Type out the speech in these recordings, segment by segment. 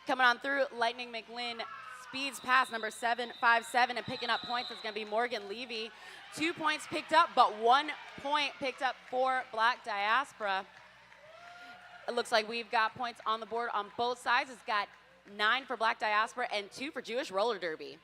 Coming on through, Lightning McLean speeds past number 757 and picking up points. It's going to be Morgan Levy. 2 points picked up, but 1 point picked up for Black Diaspora. It looks like we've got points on the board on both sides. It's got 9 for Black Diaspora and 2 for Jewish Roller Derby.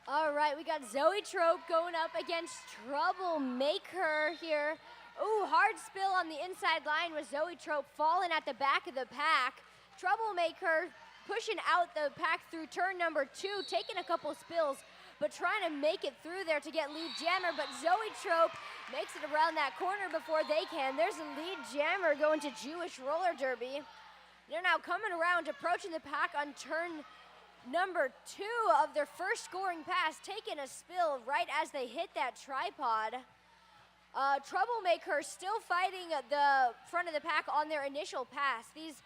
All right, we got Zoe Trope going up against Troublemaker here. Ooh, hard spill on the inside line with Zoe Trope falling at the back of the pack. Troublemaker pushing out the pack through turn number 2, taking a couple spills, but trying to make it through there to get lead jammer. But Zoe Trope makes it around that corner before they can. There's a lead jammer going to Jewish Roller Derby. They're now coming around, approaching the pack on turn number 2 of their first scoring pass, taking a spill right as they hit that tripod. Troublemaker still fighting the front of the pack on their initial pass. These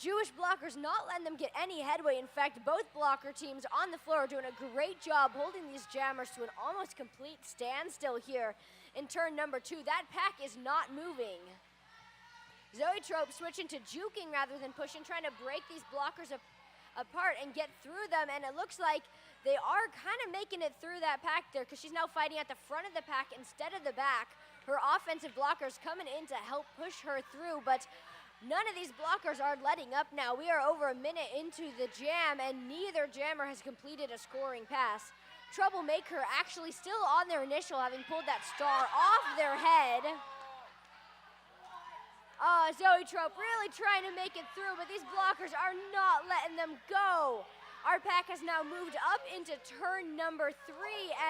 Jewish blockers not letting them get any headway. In fact, both blocker teams on the floor are doing a great job holding these jammers to an almost complete standstill here in turn number 2. That pack is not moving. Zoe Trope switching to juking rather than pushing, trying to break these blockers apart and get through them, and it looks like they are kind of making it through that pack there because she's now fighting at the front of the pack instead of the back. Her offensive blockers coming in to help push her through, but none of these blockers are letting up now. We are over a minute into the jam, and neither jammer has completed a scoring pass. Troublemaker actually still on their initial, having pulled that star off their head. Zoe Trope really trying to make it through, but these blockers are not letting them go. Our pack has now moved up into turn number 3,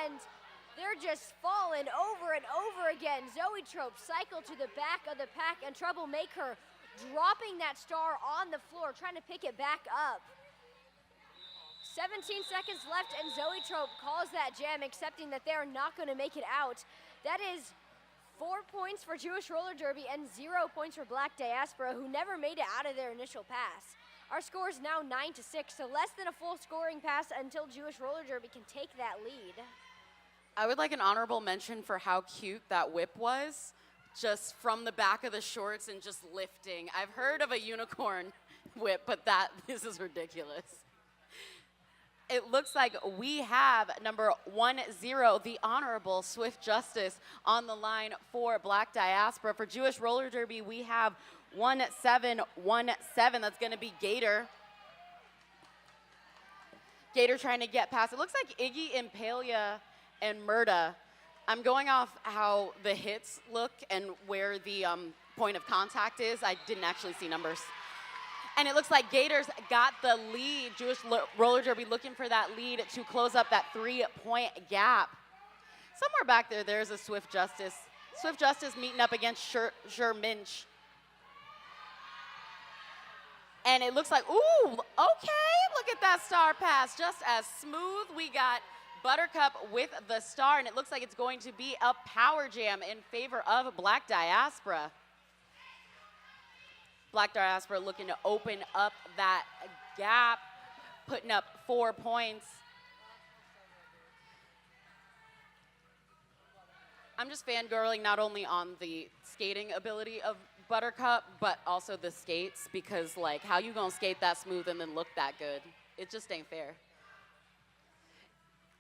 and they're just falling over and over again. Zoe Trope cycle to the back of the pack, and Troublemaker dropping that star on the floor, trying to pick it back up. 17 seconds left, and Zoe Trope calls that jam, accepting that they're not going to make it out. That is 4 points for Jewish Roller Derby and 0 points for Black Diaspora, who never made it out of their initial pass. Our score is now 9-6, so less than a full scoring pass until Jewish Roller Derby can take that lead. I would like an honorable mention for how cute that whip was, just from the back of the shorts and just lifting. I've heard of a unicorn whip, but this is ridiculous. It looks like we have number 10, the Honorable Swift Justice, on the line for Black Diaspora. For Jewish Roller Derby, we have 1717. That's going to be Gator. Gator trying to get past. It looks like Iggy, Impalia, and Murda. I'm going off how the hits look and where the point of contact is. I didn't actually see numbers. And it looks like Gators got the lead. Jewish Roller Derby looking for that lead to close up that 3-point gap. Somewhere back there, there's a Swift Justice. Swift Justice meeting up against Sure Minch. And it looks like, ooh, okay, look at that star pass. Just as smooth. We got Buttercup with the star, and it looks like it's going to be a power jam in favor of Black Diaspora. Black Diaspora looking to open up that gap, putting up 4 points. I'm just fangirling not only on the skating ability of Buttercup, but also the skates, because like, how you gonna skate that smooth and then look that good? It just ain't fair.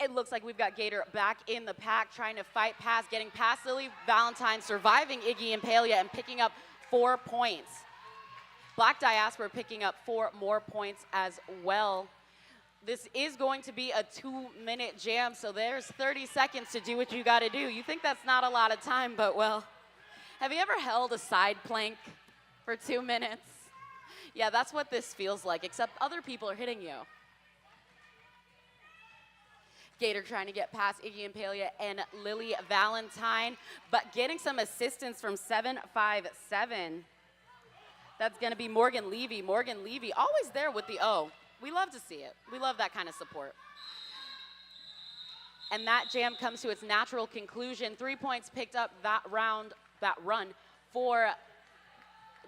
It looks like we've got Gator back in the pack, trying to fight past, getting past Lily Valentine, surviving Iggy Impalia, and picking up 4 points. Black Diaspora picking up 4 more points as well. This is going to be a 2-minute jam, so there's 30 seconds to do what you gotta do. You think that's not a lot of time, but well, have you ever held a side plank for 2 minutes? Yeah, that's what this feels like, except other people are hitting you. Gator trying to get past Iggy Impalia and Lily Valentine, but getting some assistance from 757. That's going to be Morgan Levy. Morgan Levy, always there with the O. We love to see it. We love that kind of support. And that jam comes to its natural conclusion. 3 points picked up that run for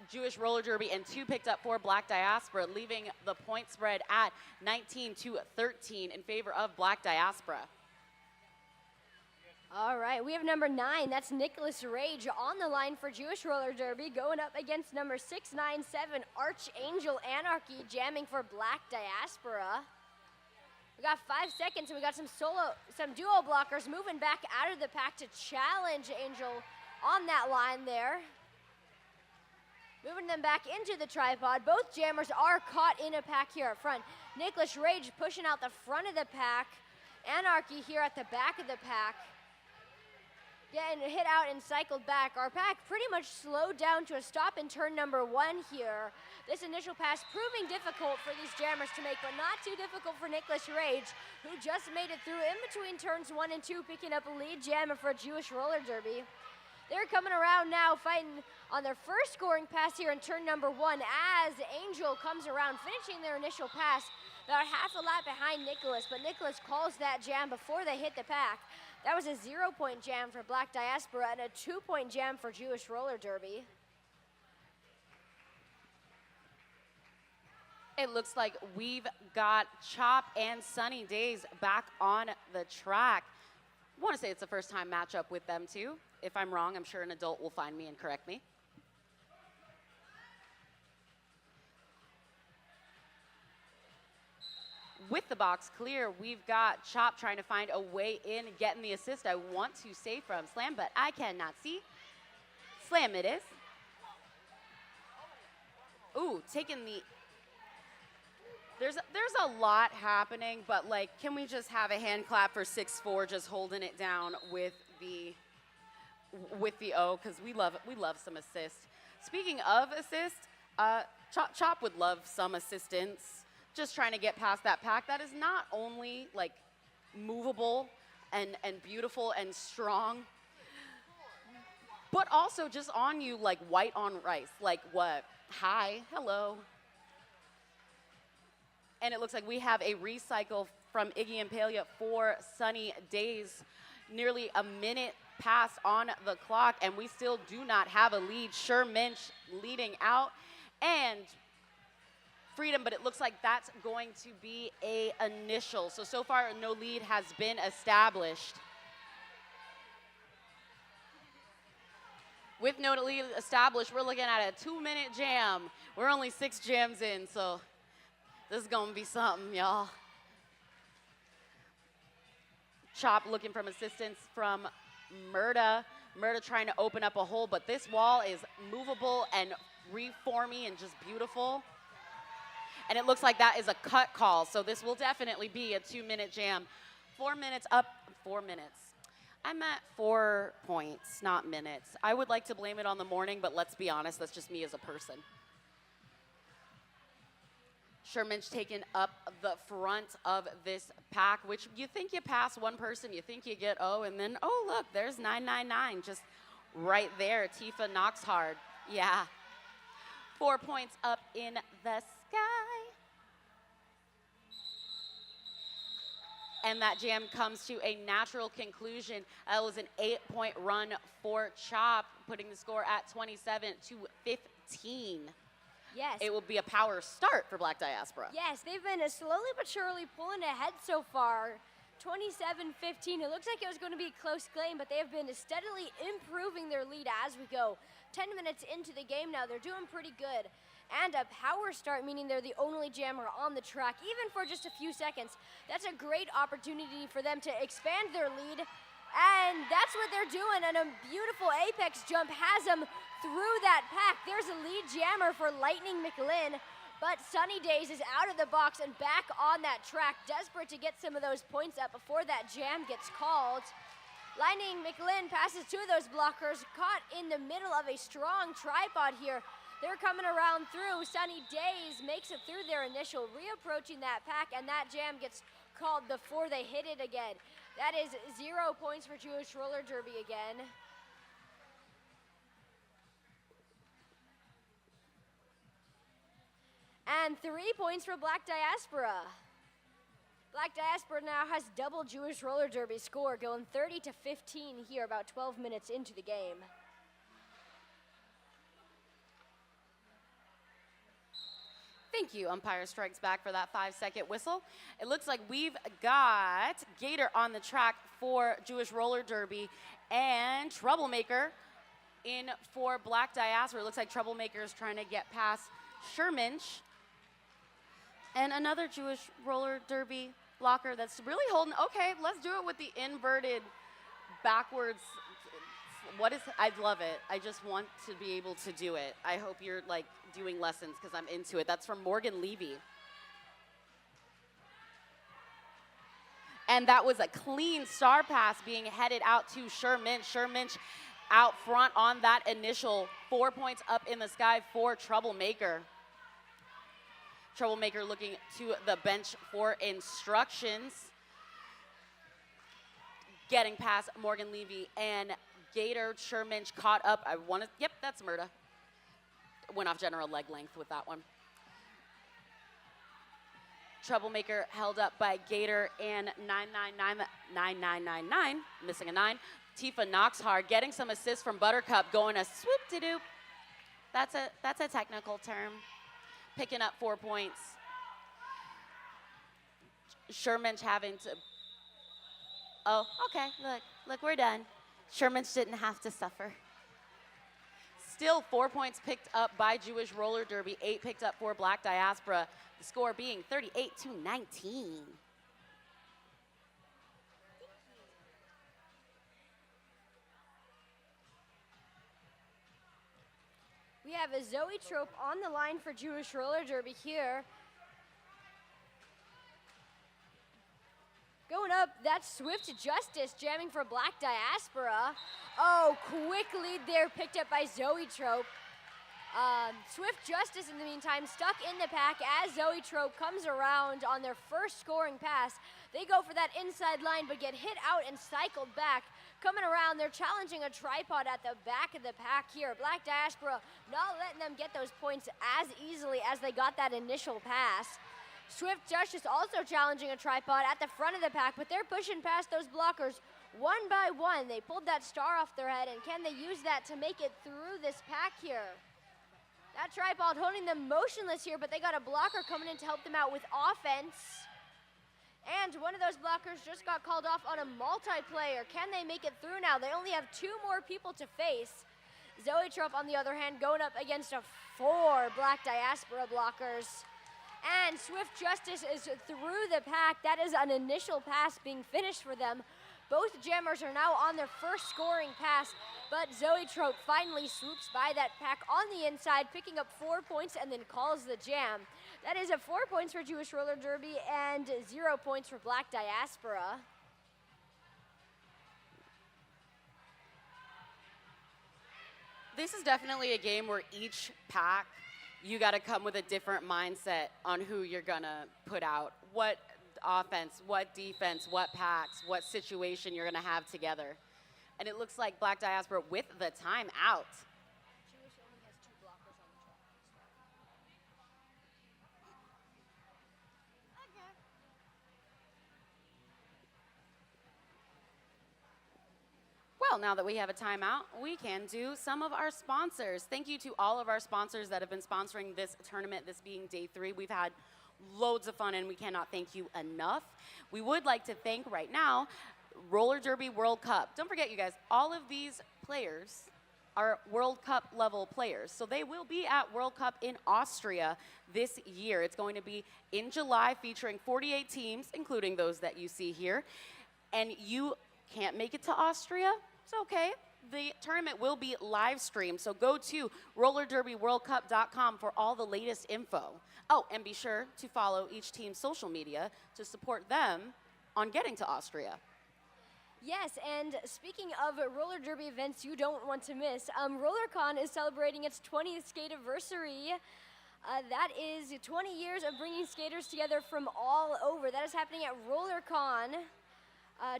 Jewish Roller Derby and 2 picked up for Black Diaspora, leaving the point spread at 19-13 in favor of Black Diaspora. All right, we have number 9. That's Nicholas Rage on the line for Jewish Roller Derby, going up against number 697, Archangel Anarchy, jamming for Black Diaspora. We got 5 seconds, and we got some duo blockers moving back out of the pack to challenge Angel on that line there. Moving them back into the tripod. Both jammers are caught in a pack here up front. Nicholas Rage pushing out the front of the pack. Anarchy here at the back of the pack. Getting hit out and cycled back. Our pack pretty much slowed down to a stop in turn number 1 here. This initial pass proving difficult for these jammers to make, but not too difficult for Nicholas Rage, who just made it through in between turns 1 and 2, picking up a lead jammer for a Jewish Roller Derby. They're coming around now, fighting on their first scoring pass here in turn number 1 as Angel comes around, finishing their initial pass about half a lap behind Nicholas, but Nicholas calls that jam before they hit the pack. That was a 0-point jam for Black Diaspora and a 2-point jam for Jewish Roller Derby. It looks like we've got Chop and Sunny Days back on the track. I want to say it's the first time matchup with them too. If I'm wrong, I'm sure an adult will find me and correct me. With the box clear, we've got Chop trying to find a way in, getting the assist I want to say from Slam, but I cannot see. Slam it is. Ooh, taking the... There's a lot happening, but like, can we just have a hand clap for 6'4", just holding it down with the O, because we love some assist. Speaking of assist, Chop would love some assistance. Just trying to get past that pack that is not only like movable and beautiful and strong, but also just on you like white on rice. Like what? Hi, hello. And it looks like we have a recycle from Iggy and Palia for Sunny Days. Nearly a minute passed on the clock, and we still do not have a lead. Minch leading out, and Freedom, but it looks like that's going to be a initial. So far, no lead has been established. With no lead established, we're looking at a 2-minute jam. We're only 6 jams in, so this is gonna be something, y'all. Chop looking for assistance from Murda. Murda trying to open up a hole, but this wall is movable and reforming and just beautiful. And it looks like that is a cut call, so this will definitely be a 2-minute jam. 4 minutes up, 4 minutes. I'm at 4 points, not minutes. I would like to blame it on the morning, but let's be honest, that's just me as a person. Sherman's taken up the front of this pack, which you think you pass one person, you think you get O, and then, oh, look, there's 999 just right there. Tifa knocks hard. Yeah. 4 points up in the sky. And that jam comes to a natural conclusion. That was an 8-point run for Chop, putting the score at 27-15. Yes. It will be a power start for Black Diaspora. Yes, they've been slowly but surely pulling ahead so far. 27-15. It looks like it was going to be a close game, but they have been steadily improving their lead as we go. 10 minutes into the game now, they're doing pretty good. And a power start, meaning they're the only jammer on the track, even for just a few seconds. That's a great opportunity for them to expand their lead. And that's what they're doing, and a beautiful apex jump has them through that pack. There's a lead jammer for Lightning McLean, but Sunny Days is out of the box and back on that track, desperate to get some of those points up before that jam gets called. Lightning McLean passes 2 of those blockers, caught in the middle of a strong tripod here. They're coming around through. Sunny Days makes it through their initial, reapproaching that pack, and that jam gets called before they hit it again. That is 0 points for Jewish Roller Derby again. And 3 points for Black Diaspora. Black Diaspora now has double Jewish Roller Derby score, going 30-15 here, about 12 minutes into the game. Thank you, umpire strikes back for that 5-second whistle. It looks like we've got Gator on the track for Jewish Roller Derby and Troublemaker in for Black Diaspora. It looks like Troublemaker is trying to get past Sherminch. And another Jewish Roller Derby blocker that's really holding. Okay, let's do it with the inverted backwards. I love it. I just want to be able to do it. I hope you're like doing lessons because I'm into it. That's from Morgan Levy. And that was a clean star pass being headed out to Sherminch. Sherminch out front on that initial 4 points up in the sky for Troublemaker. Troublemaker looking to the bench for instructions. Getting past Morgan Levy and Gator. Sherminch caught up. Yep, that's Murda. Went off general leg length with that one. Troublemaker held up by Gator and 9999, missing a 9. Tifa Knoxhard getting some assists from Buttercup, going a swoop-de-doop. That's a technical term. Picking up 4 points. Sherminch having to. Oh, okay. Look, we're done. Sherminch didn't have to suffer. Still 4 points picked up by Jewish Roller Derby, 8 picked up for Black Diaspora. The score being 38-19. We have a Zoe Trope on the line for Jewish Roller Derby here. Going up, that's Swift Justice jamming for Black Diaspora. Oh, quickly there picked up by Zoe Trope. Swift Justice, in the meantime, stuck in the pack as Zoe Trope comes around on their first scoring pass. They go for that inside line, but get hit out and cycled back. Coming around, they're challenging a tripod at the back of the pack here. Black Diaspora not letting them get those points as easily as they got that initial pass. Swift Justice also challenging a tripod at the front of the pack, but they're pushing past those blockers one by one. They pulled that star off their head, and can they use that to make it through this pack here? That tripod holding them motionless here, but they got a blocker coming in to help them out with offense. And one of those blockers just got called off on a multiplayer. Can they make it through now? They only have 2 more people to face. Zoe Trope, on the other hand, going up against 4 Black Diaspora blockers. And Swift Justice is through the pack. That is an initial pass being finished for them. Both jammers are now on their first scoring pass, but Zoe Trope finally swoops by that pack on the inside, picking up 4 points and then calls the jam. That is a 4 points for Jewish Roller Derby and 0 points for Black Diaspora. This is definitely a game where each pack, you got to come with a different mindset on who you're going to put out. What offense, what defense, what packs, what situation you're going to have together. And it looks like Black Diaspora with the time out. Jewish only has 2 blockers on the track. Well, now that we have a timeout, we can do some of our sponsors. Thank you to all of our sponsors that have been sponsoring this tournament, this being day 3. We've had loads of fun, and we cannot thank you enough. We would like to thank right now Roller Derby World Cup. Don't forget, you guys, all of these players are World Cup level players. So they will be at World Cup in Austria this year. It's going to be in July, featuring 48 teams, including those that you see here. And you can't make it to Austria? It's okay. The tournament will be live streamed, so go to rollerderbyworldcup.com for all the latest info. Oh, and be sure to follow each team's social media to support them on getting to Austria. Yes, and speaking of roller derby events you don't want to miss, RollerCon is celebrating its 20th skate anniversary. That is 20 years of bringing skaters together from all over. That is happening at RollerCon.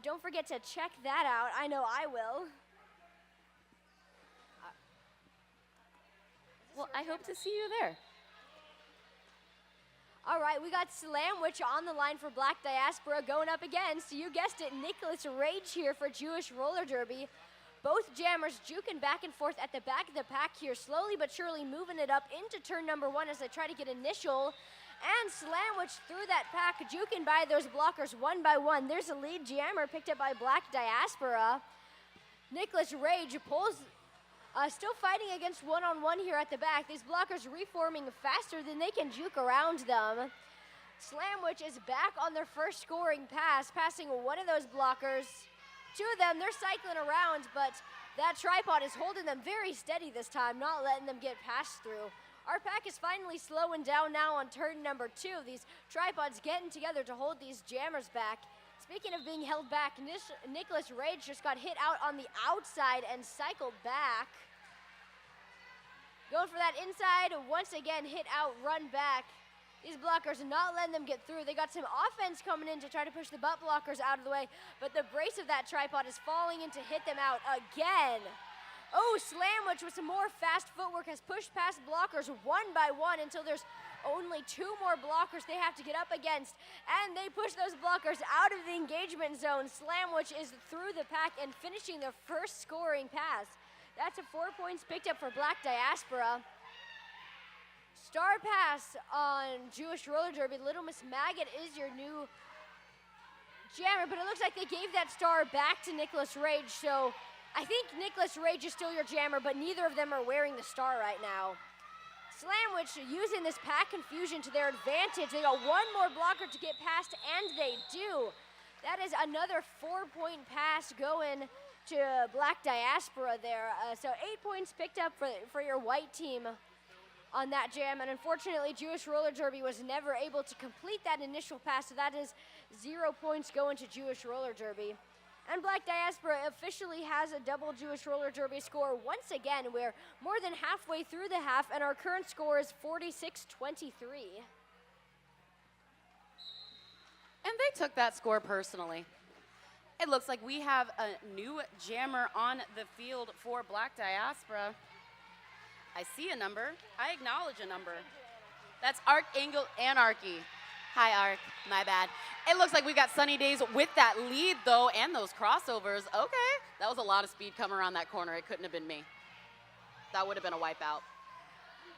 Don't forget to check that out. I know I will. Well, I hope to see you there. All right, we got Slamwich on the line for Black Diaspora going up against, you guessed it, Nicholas Rage here for Jewish Roller Derby. Both jammers juking back and forth at the back of the pack here, slowly but surely moving it up into turn number 1 as they try to get initial And Slamwich through that pack, juking by those blockers one by one. There's a lead jammer picked up by Black Diaspora. Nicholas Rage pulls, still fighting against one-on-one here at the back. These blockers reforming faster than they can juke around them. Slamwich is back on their first scoring pass, passing one of those blockers. Two of them, they're cycling around, but that tripod is holding them very steady this time, not letting them get passed through. Our pack is finally slowing down now on turn number 2. These tripods getting together to hold these jammers back. Speaking of being held back, Nicholas Rage just got hit out on the outside and cycled back. Going for that inside, once again hit out, run back. These blockers are not letting them get through. They got some offense coming in to try to push the butt blockers out of the way, but the brace of that tripod is falling in to hit them out again. Oh, Slamwich with some more fast footwork has pushed past blockers one by one until there's only 2 more blockers they have to get up against, and they push those blockers out of the engagement zone. Slamwich is through the pack and finishing their first scoring pass. That's a 4 points picked up for Black Diaspora. Star pass on Jewish Roller Derby. Little Miss Maggot is your new jammer, but it looks like they gave that star back to Nicholas Rage, so I think Nicholas Rage is still your jammer, but neither of them are wearing the star right now. Slamwich using this pack confusion to their advantage. They got 1 more blocker to get past, and they do. That is another 4-point pass going to Black Diaspora there. So 8 points picked up for your white team on that jam, and unfortunately Jewish Roller Derby was never able to complete that initial pass, so that is 0 points going to Jewish Roller Derby. And Black Diaspora officially has a double Jewish Roller Derby score once again. We're more than halfway through the half, and our current score is 46-23. And they took that score personally. It looks like we have a new jammer on the field for Black Diaspora. I see a number. I acknowledge a number. That's Archangel Anarchy. Hi, Arc. My bad. It looks like we got Sunny Days with that lead, though, and those crossovers. Okay. That was a lot of speed coming around that corner. It couldn't have been me. That would have been a wipeout.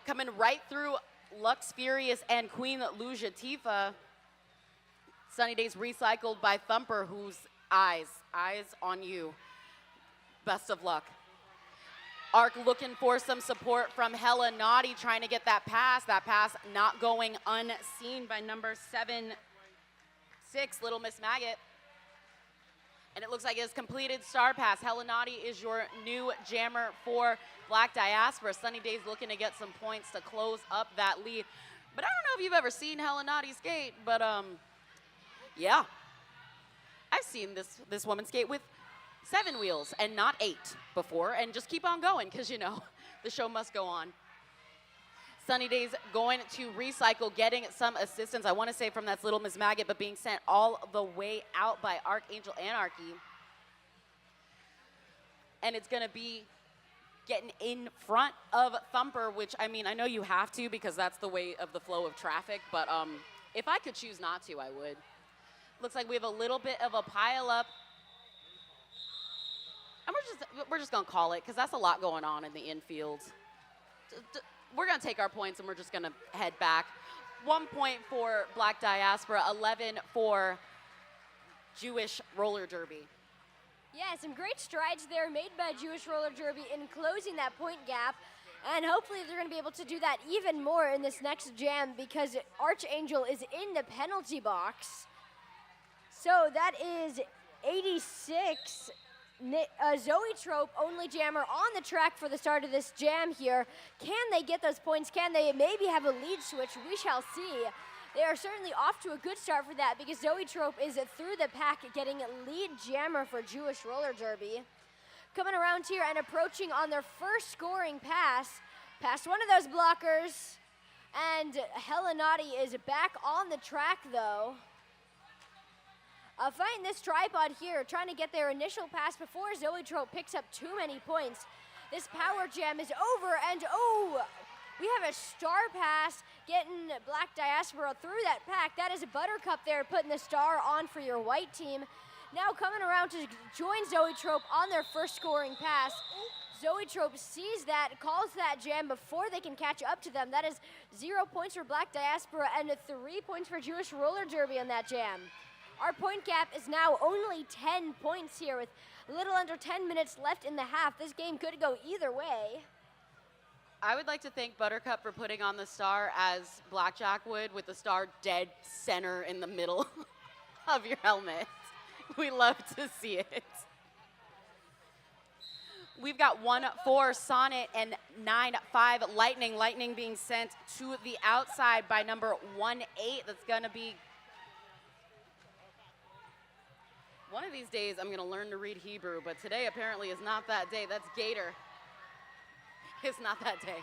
Coming right through Lux Furious and Queen Luja Tifa. Sunny Days recycled by Thumper, whose eyes on you. Best of luck. Arc looking for some support from Hella Naughty, trying to get that pass. That pass not going unseen by number 7-6, Little Miss Maggot. And it looks like it's completed star pass. Hella Naughty is your new jammer for Black Diaspora. Sunny Days looking to get some points to close up that lead. But I don't know if you've ever seen Hella Naughty skate, but yeah. I've seen this woman skate with 7 wheels and not 8 before, and just keep on going because, you know, the show must go on. Sunny Days going to recycle, getting some assistance, I want to say from that Little Miss Maggot, but being sent all the way out by Archangel Anarchy. And it's going to be getting in front of Thumper, which, I mean, I know you have to because that's the way of the flow of traffic, but if I could choose not to, I would. Looks like we have a little bit of a pile up. And we're just going to call it because that's a lot going on in the infield. We're going to take our points and we're just going to head back. 1 point for Black Diaspora, 11 for Jewish Roller Derby. Yeah, some great strides there made by Jewish Roller Derby in closing that point gap. And hopefully they're going to be able to do that even more in this next jam because Archangel is in the penalty box. So that is 86. Zoetrope, only jammer on the track for the start of this jam here. Can they get those points? Can they maybe have a lead switch? We shall see. They are certainly off to a good start for that because Zoetrope is through the pack getting lead jammer for Jewish Roller Derby. Coming around here and approaching on their first scoring pass. Past one of those blockers. And Hella Naughty is back on the track though. Fighting this tripod here, trying to get their initial pass before Zoetrope picks up too many points. This power jam is over, and oh, we have a star pass getting Black Diaspora through that pack. That is a Buttercup there, putting the star on for your white team. Now coming around to join Zoetrope on their first scoring pass. Zoetrope sees that, calls that jam before they can catch up to them. That is 0 points for Black Diaspora and 3 points for Jewish Roller Derby on that jam. Our point gap is now only 10 points here with a little under 10 minutes left in the half. This game could go either way. I would like to thank Buttercup for putting on the star as Blackjack would, with the star dead center in the middle of your helmet. We love to see it. We've got 1-4 Sonnet and 9-5 Lightning. Lightning being sent to the outside by number 1-8. That's going to be... One of these days, I'm going to learn to read Hebrew, but today apparently is not that day. That's Gator. It's not that day.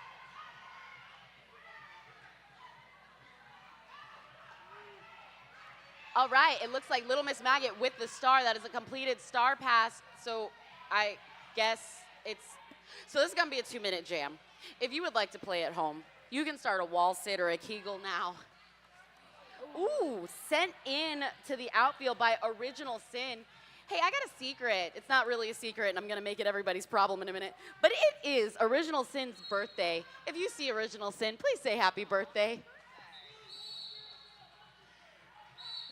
All right, it looks like Little Miss Maggot with the star. That is a completed star pass, so I guess so this is gonna be a 2-minute jam. If you would like to play at home, you can start a wall sit or a Kegel now. Ooh, sent in to the outfield by Original Sin. Hey, I got a secret. It's not really a secret, and I'm gonna make it everybody's problem in a minute, but it is Original Sin's birthday. If you see Original Sin, please say happy birthday.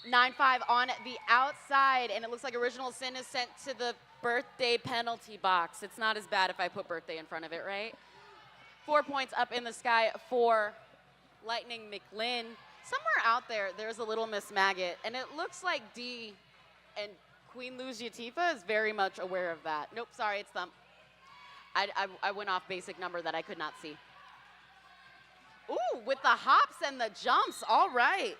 9-5 on the outside, and it looks like Original Sin is sent to the birthday penalty box. It's not as bad if I put birthday in front of it, right? 4 points up in the sky for Lightning McLean. Somewhere out there, there's a Little Miss Maggot, and it looks like D and Queen Luzia Tifa is very much aware of that. Nope, sorry, it's Thump. I went off basic number that I could not see. Ooh, with the hops and the jumps, all right.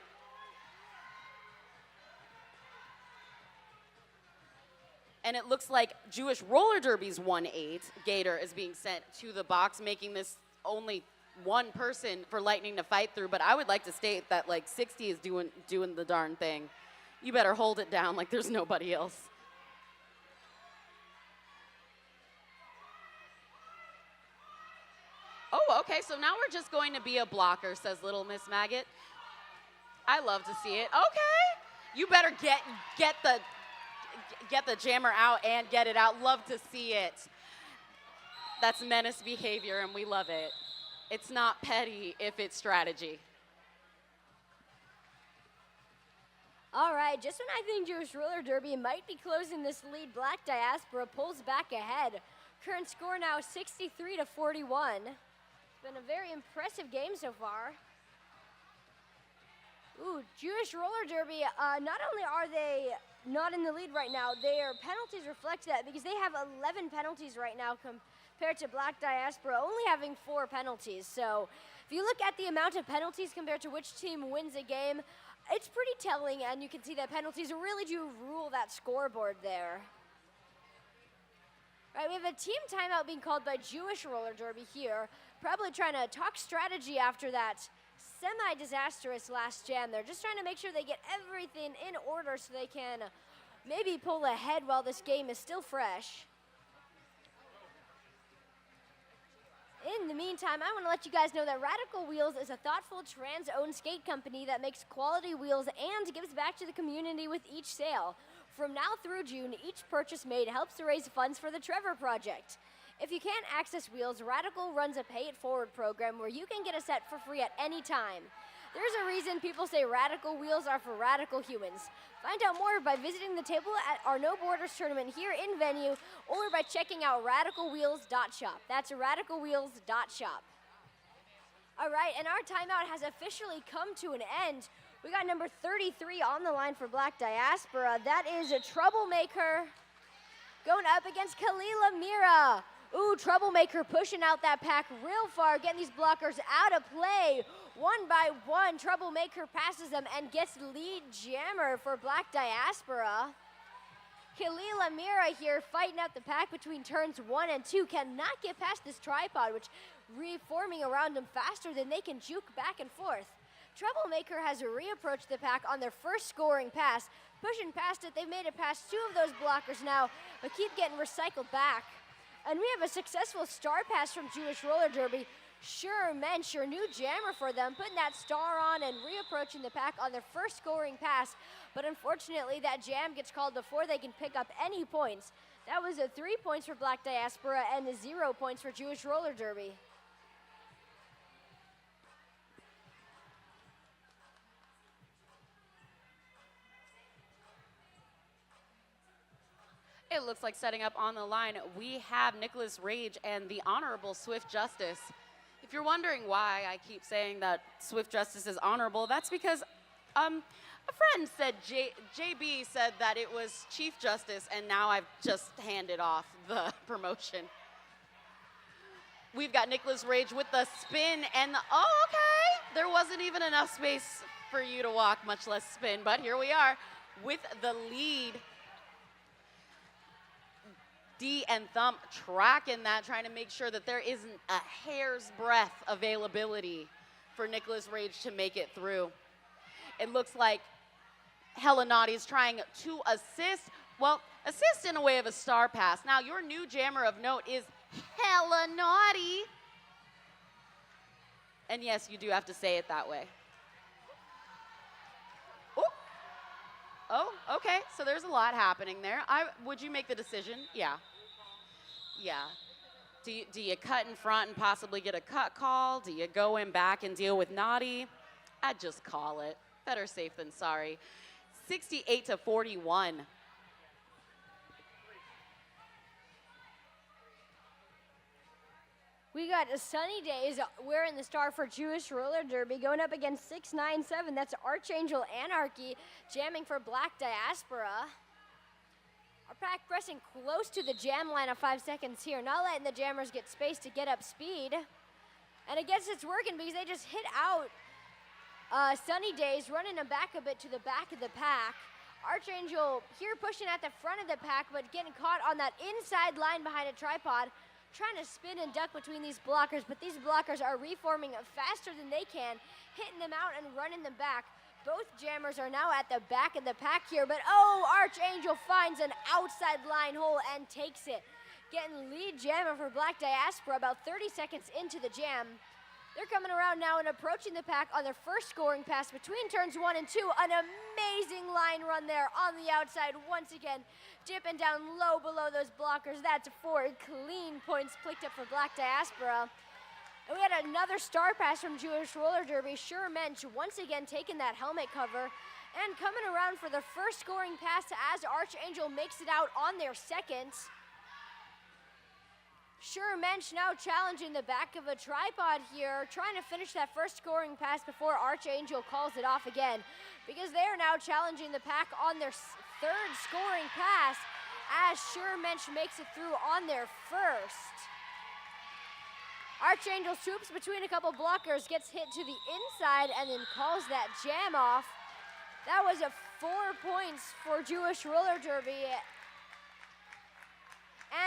And it looks like Jewish Roller Derby's 1-8, Gator, is being sent to the box, making this only one person for Lightning to fight through. But I would like to state that, like, 60 is doing the darn thing. You better hold it down like there's nobody else. Oh, okay, so now we're just going to be a blocker, says Little Miss Maggot. I love to see it. Okay, you better get the jammer out and get it out. Love to see it. That's menace behavior, and we love it. It's not petty if it's strategy. All right, just when I think Jewish Roller Derby might be closing this lead, Black Diaspora pulls back ahead. Current score now 63-41. It's been a very impressive game so far. Ooh, Jewish Roller Derby, not only are they not in the lead right now, their penalties reflect that because they have 11 penalties right now compared to Black Diaspora only having 4 penalties. So if you look at the amount of penalties compared to which team wins a game, it's pretty telling, and you can see that penalties really do rule that scoreboard there. All right, we have a team timeout being called by Jewish Roller Derby here, probably trying to talk strategy after that semi-disastrous last jam. They're just trying to make sure they get everything in order so they can maybe pull ahead while this game is still fresh. In the meantime, I want to let you guys know that Radical Wheels is a thoughtful trans-owned skate company that makes quality wheels and gives back to the community with each sale. From now through June, each purchase made helps to raise funds for the Trevor Project. If you can't access wheels, Radical runs a Pay It Forward program where you can get a set for free at any time. There's a reason people say Radical Wheels are for radical humans. Find out more by visiting the table at our No Borders tournament here in venue or by checking out radicalwheels.shop. That's radicalwheels.shop. All right, and our timeout has officially come to an end. We got number 33 on the line for Black Diaspora. That is a Troublemaker going up against Kalila Mira. Ooh, Troublemaker pushing out that pack real far, getting these blockers out of play. One by one, Troublemaker passes them and gets lead jammer for Black Diaspora. Kalila Mira here fighting out the pack between turns 1 and 2. Cannot get past this tripod, which reforming around them faster than they can juke back and forth. Troublemaker has reapproached the pack on their first scoring pass. Pushing past it, they've made it past 2 of those blockers now, but keep getting recycled back. And we have a successful star pass from Jewish Roller Derby. Sure mensch, your new jammer for them, putting that star on and reapproaching the pack on their first scoring pass. But unfortunately, that jam gets called before they can pick up any points. That was a 3 points for Black Diaspora and a 0 points for Jewish Roller Derby. It looks like setting up on the line, we have Nicholas Rage and the Honorable Swift Justice. If you're wondering why I keep saying that Swift Justice is honorable, that's because a friend said, JB said that it was Chief Justice, and now I've just handed off the promotion. We've got Nicholas Rage with the spin and oh, okay. There wasn't even enough space for you to walk, much less spin, but here we are with the lead. D and Thump tracking that, trying to make sure that there isn't a hair's breadth availability for Nicholas Rage to make it through. It looks like Hella Naughty's trying to assist. Well, assist in a way of a star pass. Now, your new jammer of note is Hella Naughty. And yes, you do have to say it that way. Oh, okay, so there's a lot happening there. Would you make the decision? Yeah. Yeah. Do you cut in front and possibly get a cut call? Do you go in back and deal with Naughty? I'd just call it. Better safe than sorry. 68-41. We got Sunny Days wearing the star for Jewish Roller Derby going up against 697. That's Archangel Anarchy jamming for Black Diaspora. Our pack pressing close to the jam line of 5 seconds here, not letting the jammers get space to get up speed. And I guess it's working because they just hit out Sunny Days, running them back a bit to the back of the pack. Archangel here pushing at the front of the pack, but getting caught on that inside line behind a tripod, trying to spin and duck between these blockers, but these blockers are reforming faster than they can, hitting them out and running them back. Both jammers are now at the back of the pack here, but oh, Archangel finds an outside line hole and takes it. Getting lead jammer for Black Diaspora about 30 seconds into the jam. They're coming around now and approaching the pack on their first scoring pass between turns 1 and 2. An amazing line run there on the outside once again, dipping down low below those blockers. That's 4 clean points picked up for Black Diaspora. And we had another star pass from Jewish Roller Derby. Sure Mensch once again taking that helmet cover and coming around for the first scoring pass as Archangel makes it out on their second. Sure Mensch now challenging the back of a tripod here, trying to finish that first scoring pass before Archangel calls it off again, because they are now challenging the pack on their third scoring pass as Sure Mensch makes it through on their first. Archangel swoops between a couple blockers, gets hit to the inside, and then calls that jam off. That was a 4 points for Jewish Roller Derby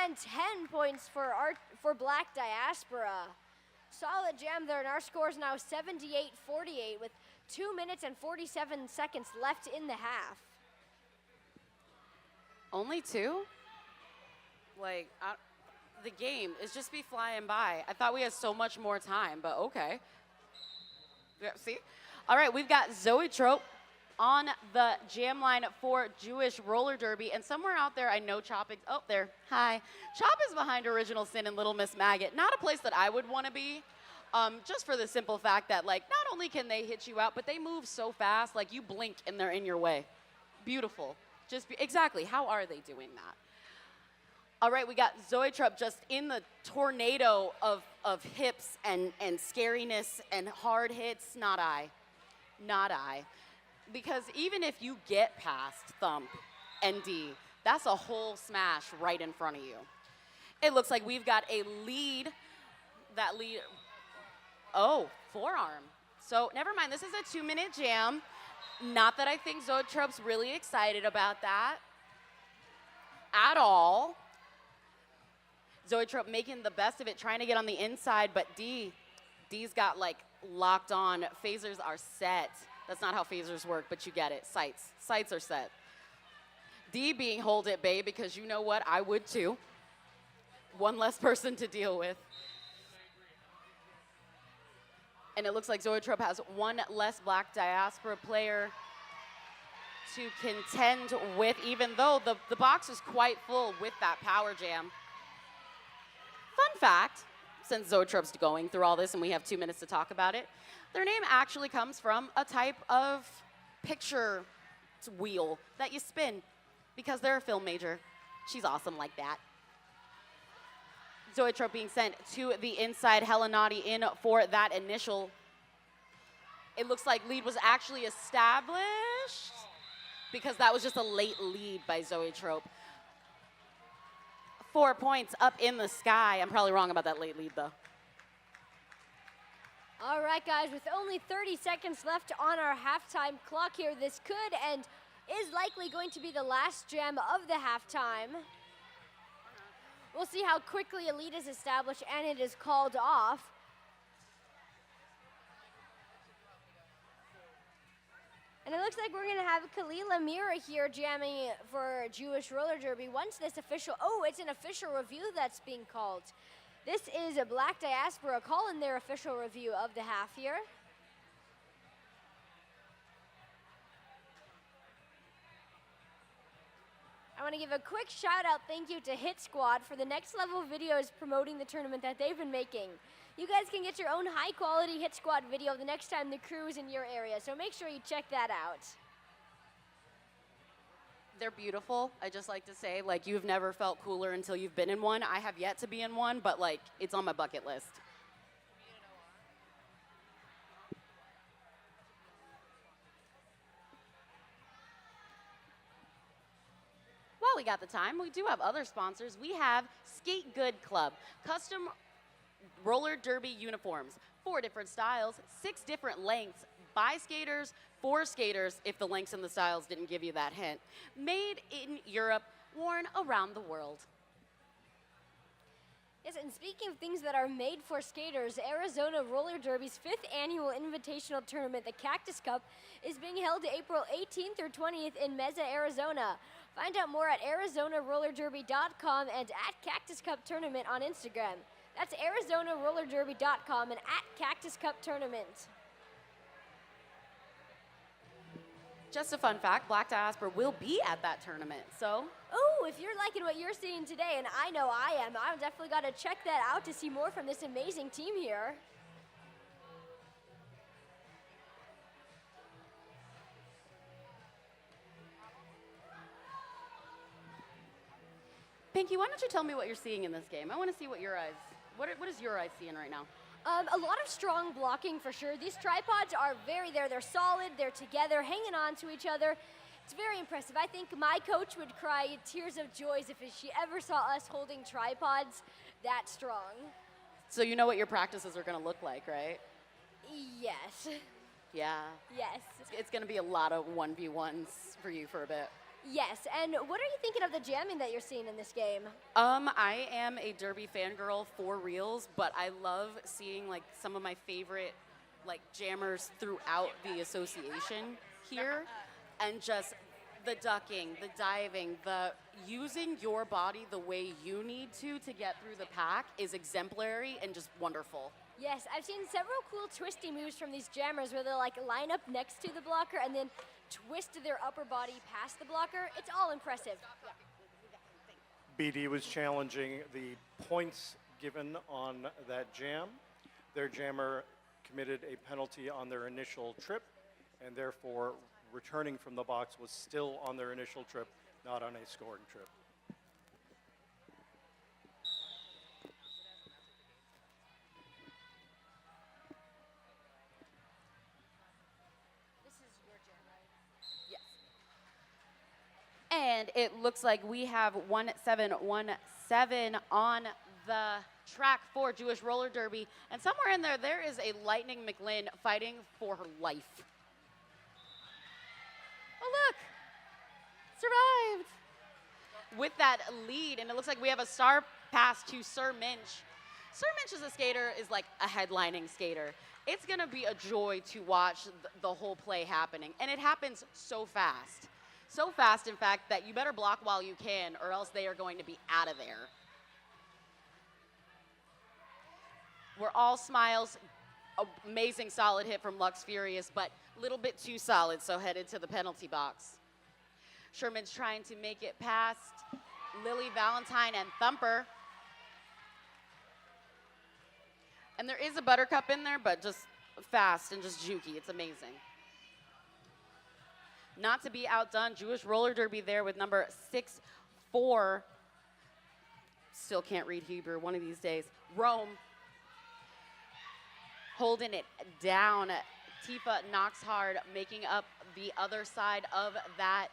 and 10 points for Black Diaspora. Solid jam there, and our score is now 78-48 with 2 minutes and 47 seconds left in the half. Only 2? Like, the game is just be flying by. I thought we had so much more time, but okay. Yeah, see? All right, we've got Zoetrope on the jam line for Jewish Roller Derby, and somewhere out there, I know Chop is, oh, there, hi. Chop is behind Original Sin and Little Miss Maggot. Not a place that I would want to be, just for the simple fact that, like, not only can they hit you out, but they move so fast, like, you blink and they're in your way. Beautiful. Exactly, how are they doing that? All right, we got Zoetrope just in the tornado of hips and scariness and hard hits. Not I. Not I. Because even if you get past Thump and D, that's a whole smash right in front of you. It looks like we've got a lead. That lead, oh, forearm. So never mind, this is a 2-minute jam. Not that I think Zoetrope's really excited about that at all. Zoetrope making the best of it, trying to get on the inside, but D's got like locked on. Phasers are set. That's not how phasers work, but you get it. Sights are set. D being hold at bay because you know what, I would too. One less person to deal with. And it looks like Zoetrope has one less Black Diaspora player to contend with, even though the box is quite full with that power jam. Fun fact, since Zoetrope's going through all this and we have 2 minutes to talk about it, their name actually comes from a type of picture wheel that you spin because they're a film major. She's awesome like that. Zoetrope being sent to the inside, Helenati in for that initial. It looks like lead was actually established because that was just a late lead by Zoetrope. 4 points up in the sky. I'm probably wrong about that late lead, though. All right, guys, with only 30 seconds left on our halftime clock here, this could and is likely going to be the last jam of the halftime. We'll see how quickly a lead is established and it is called off. And it looks like we're gonna have Kalila Mira here jamming for Jewish Roller Derby. Once this official, it's an official review that's being called. This is a Black Diaspora calling their official review of the half here. I want to give a quick shout out thank you to Hit Squad for the next level videos promoting the tournament that they've been making. You guys can get your own high quality Hit Squad video the next time the crew is in your area, so make sure you check that out. They're beautiful. I just like to say, like, you've never felt cooler until you've been in one. I have yet to be in one, but like, it's on my bucket list. While we got the time, we do have other sponsors. We have Skate Good Club, custom roller derby uniforms, 4 different styles, 6 different lengths, by skaters, for skaters, if the lengths and the styles didn't give you that hint. Made in Europe, worn around the world. Yes, and speaking of things that are made for skaters, Arizona Roller Derby's 5th annual invitational tournament, the Cactus Cup, is being held April 18th through 20th in Mesa, Arizona. Find out more at ArizonaRollerDerby.com and at Cactus Cup Tournament on Instagram. That's ArizonaRollerDerby.com and at Cactus Cup Tournament. Just a fun fact, Black Diaspora will be at that tournament, so. Oh, if you're liking what you're seeing today, and I know I am, I've definitely got to check that out to see more from this amazing team here. Pinky, why don't you tell me what you're seeing in this game? I want to see what your eyes, what is your eyes seeing right now? A lot of strong blocking for sure. These tripods are they're solid, they're together, hanging on to each other. It's very impressive. I think my coach would cry tears of joy if she ever saw us holding tripods that strong. So you know what your practices are going to look like, right? Yes. Yeah. Yes. It's going to be a lot of 1v1s for you for a bit. Yes, and what are you thinking of the jamming that you're seeing in this game? I am a derby fangirl for reals, but I love seeing like some of my favorite like jammers throughout the association here, and just the ducking, the diving, the using your body the way you need to get through the pack is exemplary and just wonderful. Yes, I've seen several cool twisty moves from these jammers where they'll like line up next to the blocker and then twist their upper body past the blocker. It's all impressive. BD was challenging the points given on that jam. Their jammer committed a penalty on their initial trip, and therefore returning from the box was still on their initial trip, not on a scoring trip. And it looks like we have 1717 on the track for Jewish Roller Derby. And somewhere in there, there is a Lightning McLean fighting for her life. Oh, look. Survived. With that lead, and it looks like we have a star pass to Sir Minch. Sir Minch as a skater is like a headlining skater. It's going to be a joy to watch the whole play happening. And it happens so fast. So fast, in fact, that you better block while you can, or else they are going to be out of there. We're all smiles. Amazing solid hit from Lux Furious, but a little bit too solid, so headed to the penalty box. Sherman's trying to make it past Lily Valentine and Thumper. And there is a Buttercup in there, but just fast and just jukey. It's amazing. Not to be outdone, Jewish roller derby there with number 6'4". Still can't read Hebrew one of these days. Rome holding it down. Tifa knocks hard, making up the other side of that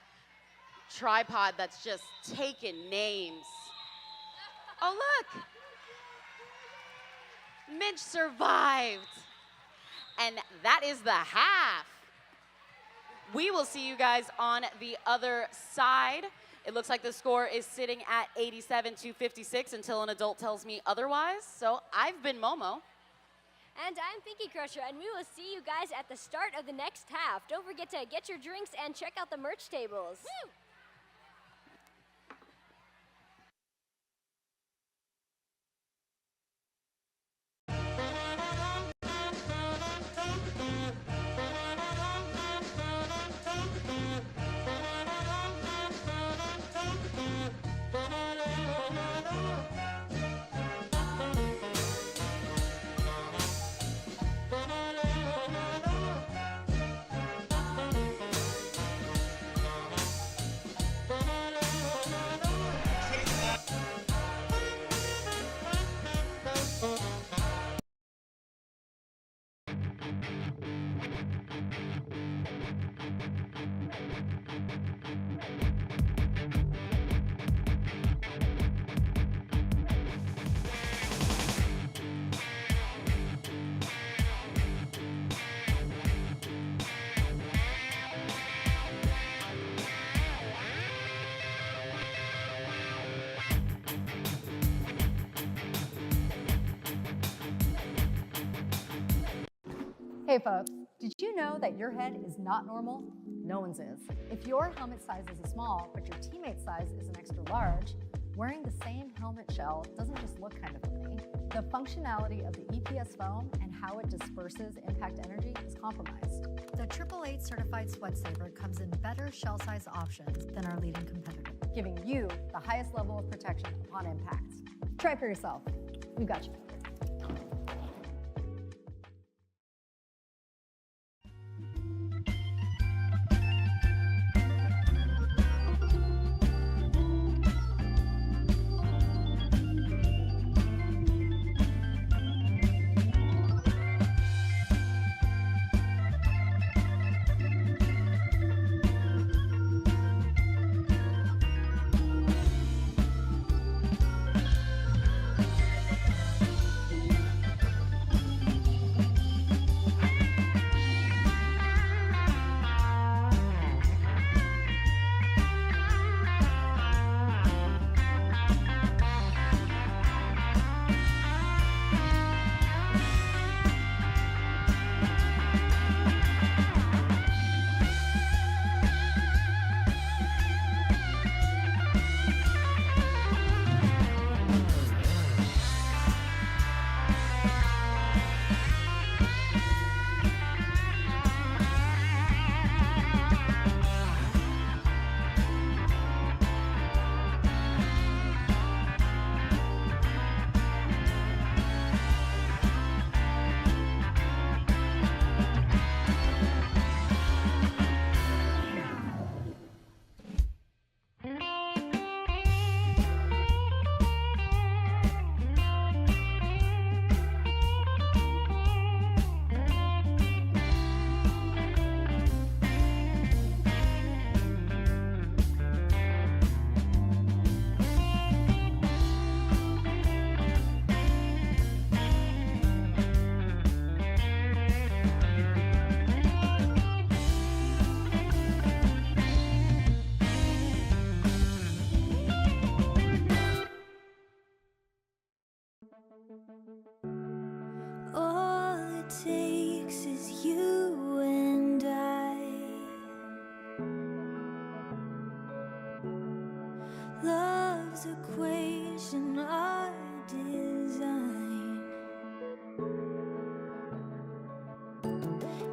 tripod that's just taking names. Oh, look. Midge survived. And that is the half. We will see you guys on the other side. It looks like the score is sitting at 87-56 until an adult tells me otherwise. So I've been Momo. And I'm Pinky Crusher, and we will see you guys at the start of the next half. Don't forget to get your drinks and check out the merch tables. Woo! Hey folks, did you know that your head is not normal? No one's is. If your helmet size is a small, but your teammate's size is an extra large, wearing the same helmet shell doesn't just look kind of funny. The functionality of the EPS foam and how it disperses impact energy is compromised. The 888 certified sweat saver comes in better shell size options than our leading competitor, giving you the highest level of protection upon impact. Try it for yourself. We got you.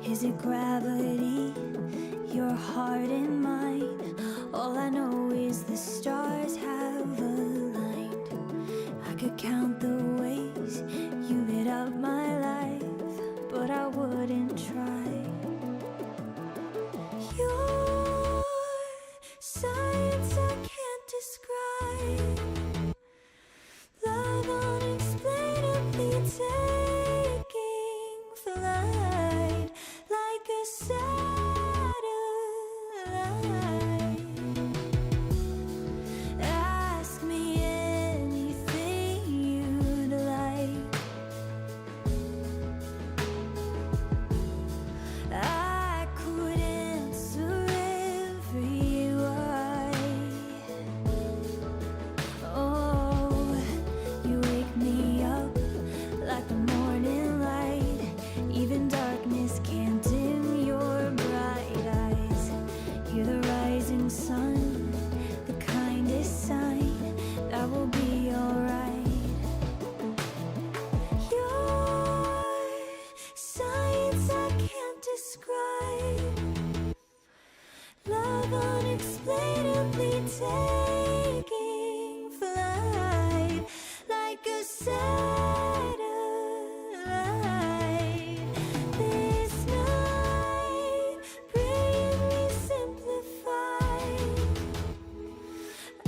Is it gravity, your heart and mine? All I know is the stars have aligned. I could count the ways you lit up my life, but I wouldn't try. Your science I can't describe. Love unexplainably taking flight like a satellite. Ask me anything you'd like. I could answer every why. Oh, you wake me up like the morning light. Even darkness can't dim your bright eyes. You're the rising sun, the kindest sign that will be alright. Your science I can't describe. Love unexplainably taking flight like a satellite. This night, brilliantly simplified.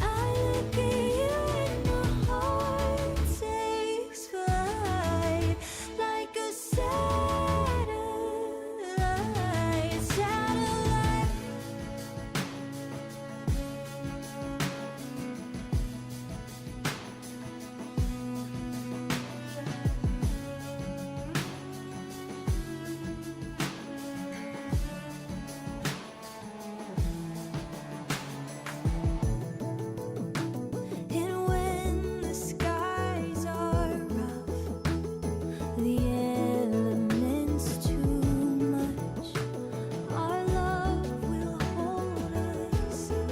I look at you and my heart takes flight like a satellite. Satellite. And when the skies are rough, the elements too much, our love will hold us up.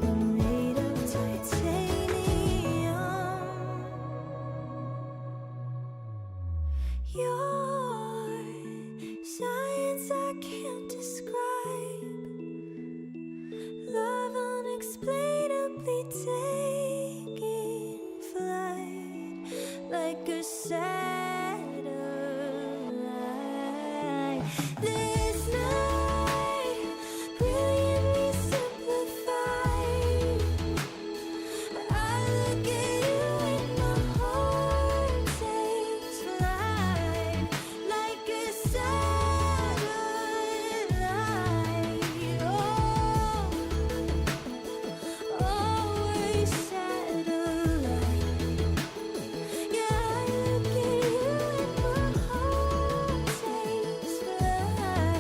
We're made of titanium. Your science I can't describe. Love unexplainably taking flight like a satellite. This night, brilliantly simplified. I look at you and my heart takes flight like a satellite. Oh, always satellite. Yeah, I look at you and my heart takes flight.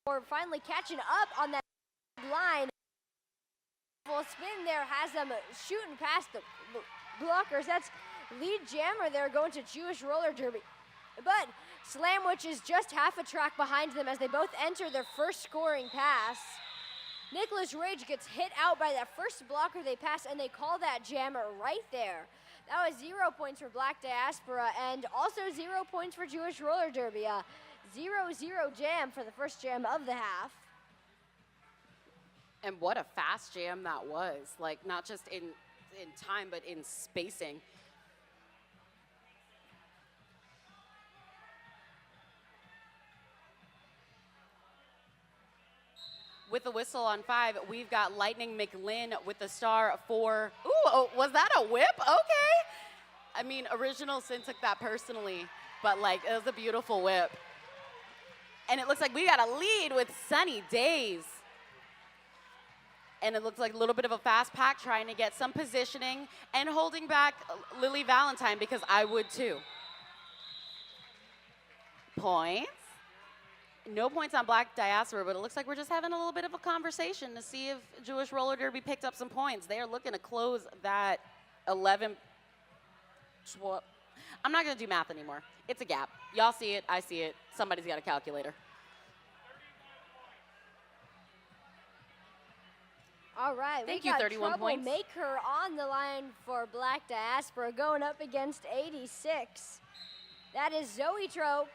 Or finally catching up on that line. Full spin there has them shooting past the blockers. That's lead jammer there going to Jewish roller derby. But Slamwich is just half a track behind them as they both enter their first scoring pass. Nicholas Rage gets hit out by that first blocker they pass, and they call that jammer right there. That was 0 points for Black Diaspora and also 0 points for Jewish roller derby. 0-0 jam for the first jam of the half. And what a fast jam that was. Like, not just in time, but in spacing. With the whistle on 5, we've got Lightning McLinn with the star for, ooh, oh, was that a whip? Okay. I mean, Original Sin took that personally, but like, it was a beautiful whip. And it looks like we got a lead with Sunny Days. And it looks like a little bit of a fast pack, trying to get some positioning and holding back Lily Valentine, because I would too. Points. No points on Black Diaspora, but it looks like we're just having a little bit of a conversation to see if Jewish roller derby picked up some points. They are looking to close that 11. I'm not going to do math anymore. It's a gap. Y'all see it. I see it. Somebody's got a calculator. All right, Thank we you, got 31 points. Troublemaker on the line for Black Diaspora going up against 86. That is Zoe Trope.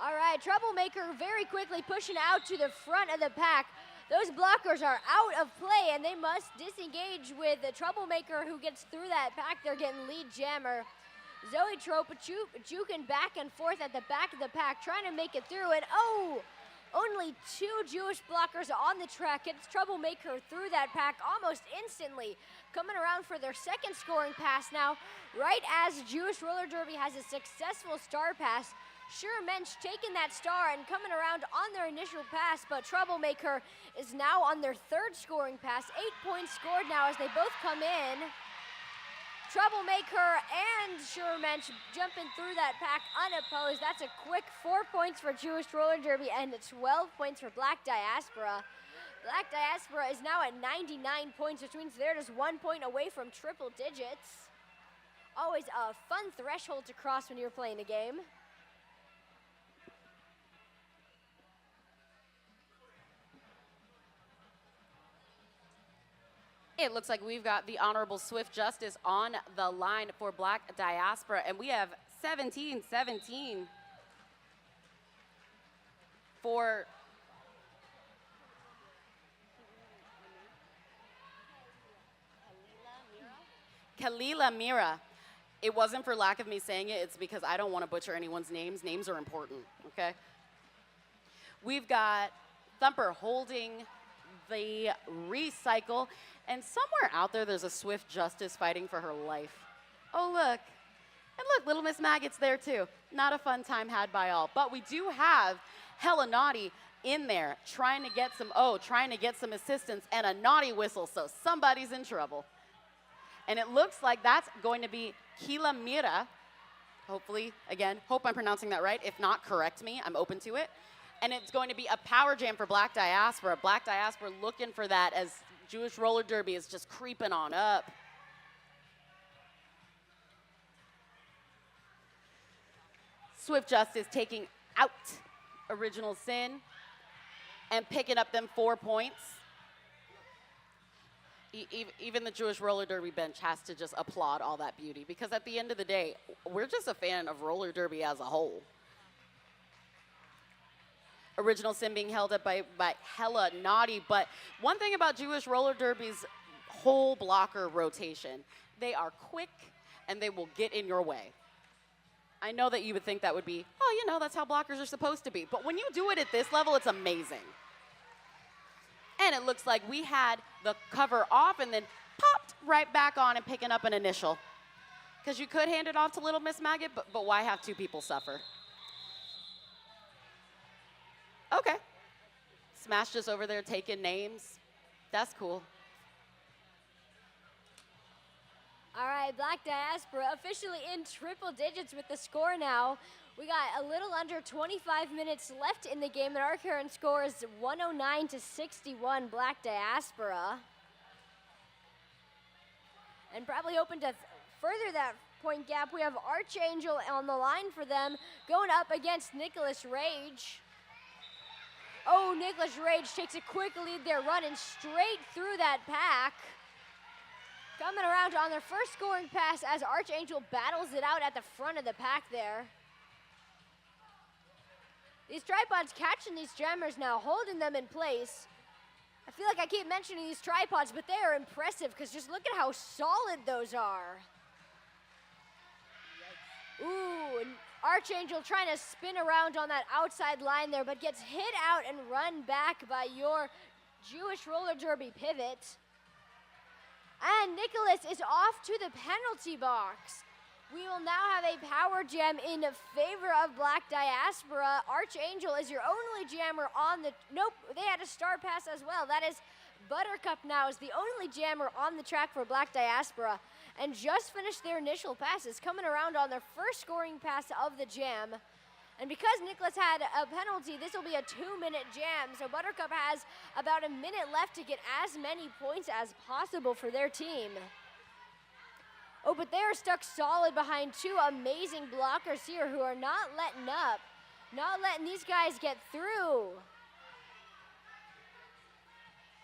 All right, Troublemaker very quickly pushing out to the front of the pack. Those blockers are out of play, and they must disengage with the Troublemaker who gets through that pack. They're getting lead jammer. Zoe Trope juking back and forth at the back of the pack, trying to make it through, and oh! Only 2 Jewish blockers on the track. Gets Troublemaker through that pack almost instantly. Coming around for their second scoring pass now, right as Jewish Roller Derby has a successful star pass. Sure Mensch taking that star and coming around on their initial pass, but Troublemaker is now on their third scoring pass. 8 points scored now as they both come in. Troublemaker and Sure Mensch jumping through that pack unopposed. That's a quick 4 points for Jewish Roller Derby and 12 points for Black Diaspora. Black Diaspora is now at 99 points, which means they're just 1 point away from triple digits. Always a fun threshold to cross when you're playing a game. It looks like we've got the Honorable Swift Justice on the line for Black Diaspora, and we have 17-17 for Kalila Mira. It wasn't for lack of me saying it, it's because I don't want to butcher anyone's names. Names are important, okay? We've got Thumper holding the recycle, and somewhere out there's a Swift Justice fighting for her life. Oh, look. And look, Little Miss Maggot's there too. Not a fun time had by all. But we do have Hella Naughty in there trying to get some assistance and a naughty whistle, so somebody's in trouble. And it looks like that's going to be Kila Mira. Hopefully, again, hope I'm pronouncing that right. If not, correct me. I'm open to it. And it's going to be a power jam for Black Diaspora. Black Diaspora looking for that as Jewish Roller Derby is just creeping on up. Swift Justice taking out Original Sin and picking up them 4 points. Even the Jewish Roller Derby bench has to just applaud all that beauty, because at the end of the day, we're just a fan of roller derby as a whole. Original Sin being held up by Hella Naughty. But one thing about Jewish Roller Derby's whole blocker rotation, they are quick and they will get in your way. I know that you would think that would be, oh, you know, that's how blockers are supposed to be. But when you do it at this level, it's amazing. And it looks like we had the cover off and then popped right back on and picking up an initial. Because you could hand it off to Little Miss Maggot, but why have 2 people suffer? Okay. Smash just over there taking names. That's cool. All right, Black Diaspora officially in triple digits with the score now. We got a little under 25 minutes left in the game, and our current score is 109 to 61, Black Diaspora. And probably hoping to further that point gap, we have Archangel on the line for them, going up against Nicholas Rage. Oh, Nicholas Rage takes a quick lead there, running straight through that pack. Coming around on their first scoring pass as Archangel battles it out at the front of the pack there. These tripods catching these jammers now, holding them in place. I feel like I keep mentioning these tripods, but they are impressive because just look at how solid those are. Ooh, and Archangel trying to spin around on that outside line there, but gets hit out and run back by your Jewish roller derby pivot. And Nicholas is off to the penalty box. We will now have a power jam in favor of Black Diaspora. Archangel is your only jammer on the, nope, they had a star pass as well. That is Buttercup now is the only jammer on the track for Black Diaspora and just finished their initial passes, coming around on their first scoring pass of the jam. And because Nicholas had a penalty, this will be a 2-minute jam. So Buttercup has about a minute left to get as many points as possible for their team. Oh, but they're stuck solid behind two amazing blockers here who are not letting up, not letting these guys get through.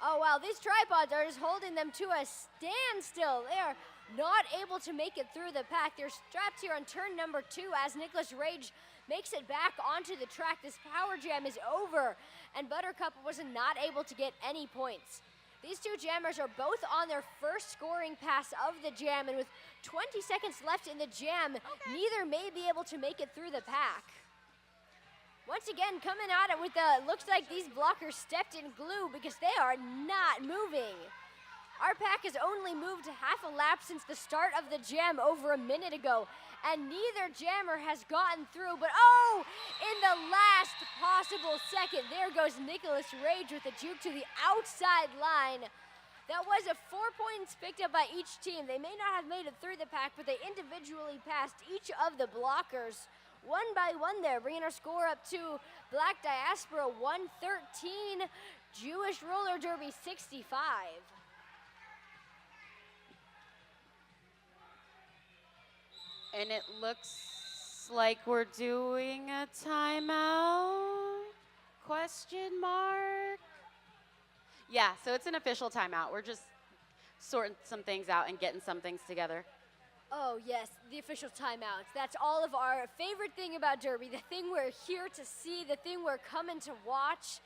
Oh, wow, these tripods are just holding them to a standstill. They are not able to make it through the pack. They're strapped here on turn number 2 as Nicholas Rage makes it back onto the track. This power jam is over, and Buttercup was not able to get any points. These two jammers are both on their first scoring pass of the jam, and with 20 seconds left in the jam, neither may be able to make it through the pack. Once again, coming at it with the, looks like these blockers stepped in glue because they are not moving. Our pack has only moved half a lap since the start of the jam over a minute ago, and neither jammer has gotten through, but oh, in the last possible second, there goes Nicholas Rage with a juke to the outside line. That was a 4 points picked up by each team. They may not have made it through the pack, but they individually passed each of the blockers one by one there, bringing our score up to Black Diaspora 113, Jewish Roller Derby 65. And it looks like we're doing a timeout? Question mark? Yeah, so it's an official timeout. We're just sorting some things out and getting some things together. Oh yes, the official timeouts. That's all of our favorite thing about Derby, the thing we're here to see, the thing we're coming to watch.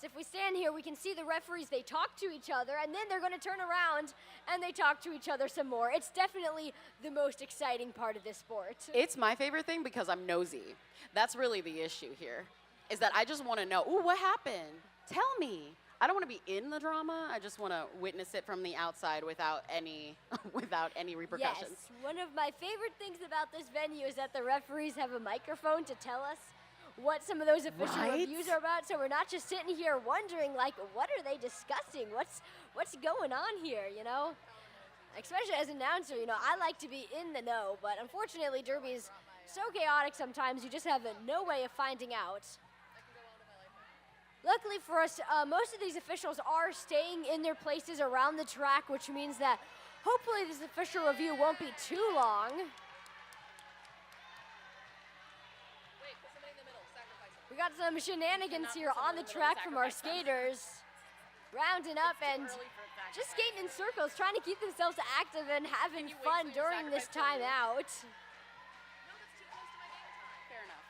So if we stand here, we can see the referees, they talk to each other, and then they're gonna turn around and they talk to each other some more. It's definitely the most exciting part of this sport. It's my favorite thing because I'm nosy. That's really the issue here, is that I just wanna know, ooh, what happened? Tell me. I don't wanna be in the drama, I just wanna witness it from the outside without any, without any repercussions. Yes, one of my favorite things about this venue is that the referees have a microphone to tell us what some of those official reviews are about, so we're not just sitting here wondering, like, what are they discussing? What's going on here, you know? Especially as an announcer, you know, I like to be in the know, but unfortunately, Derby is so chaotic sometimes, you just have no way of finding out. Luckily for us, most of these officials are staying in their places around the track, which means that hopefully this official review won't be too long. We got some shenanigans here on the track from our skaters, rounding up and just skating in circles, trying to keep themselves active and having fun during this timeout. Fair enough.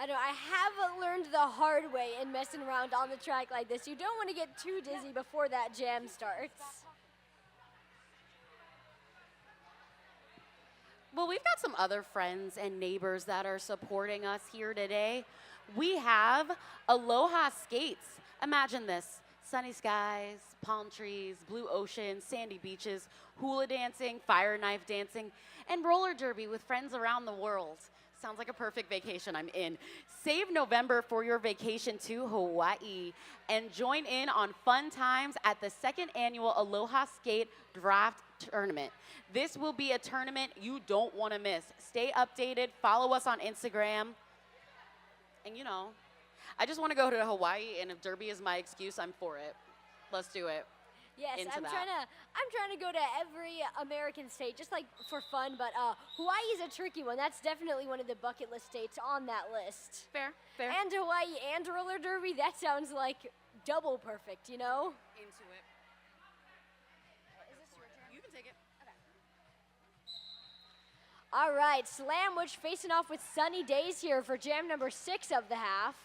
I know, I have learned the hard way in messing around on the track like this. You don't want to get too dizzy before that jam starts. Well, we've got some other friends and neighbors that are supporting us here today. We have Aloha Skates. Imagine this, sunny skies, palm trees, blue ocean, sandy beaches, hula dancing, fire knife dancing, and roller derby with friends around the world. Sounds like a perfect vacation. I'm in. Save November for your vacation to Hawaii and join in on fun times at the second annual Aloha Skate Draft Tournament. This will be a tournament you don't want to miss. Stay updated. Follow us on Instagram. And you know, I just want to go to Hawaii, and if Derby is my excuse, I'm for it. Let's do it. Yes, into I'm that. trying to go to every American state just like for fun, but Hawaii is a tricky one. That's definitely one of the bucket list states on that list. Fair, fair. And Hawaii and roller derby, that sounds like double perfect, you know? Into it. Is this your turn? You can take it. All right, Slamwich facing off with Sunny Days here for jam number 6 of the half.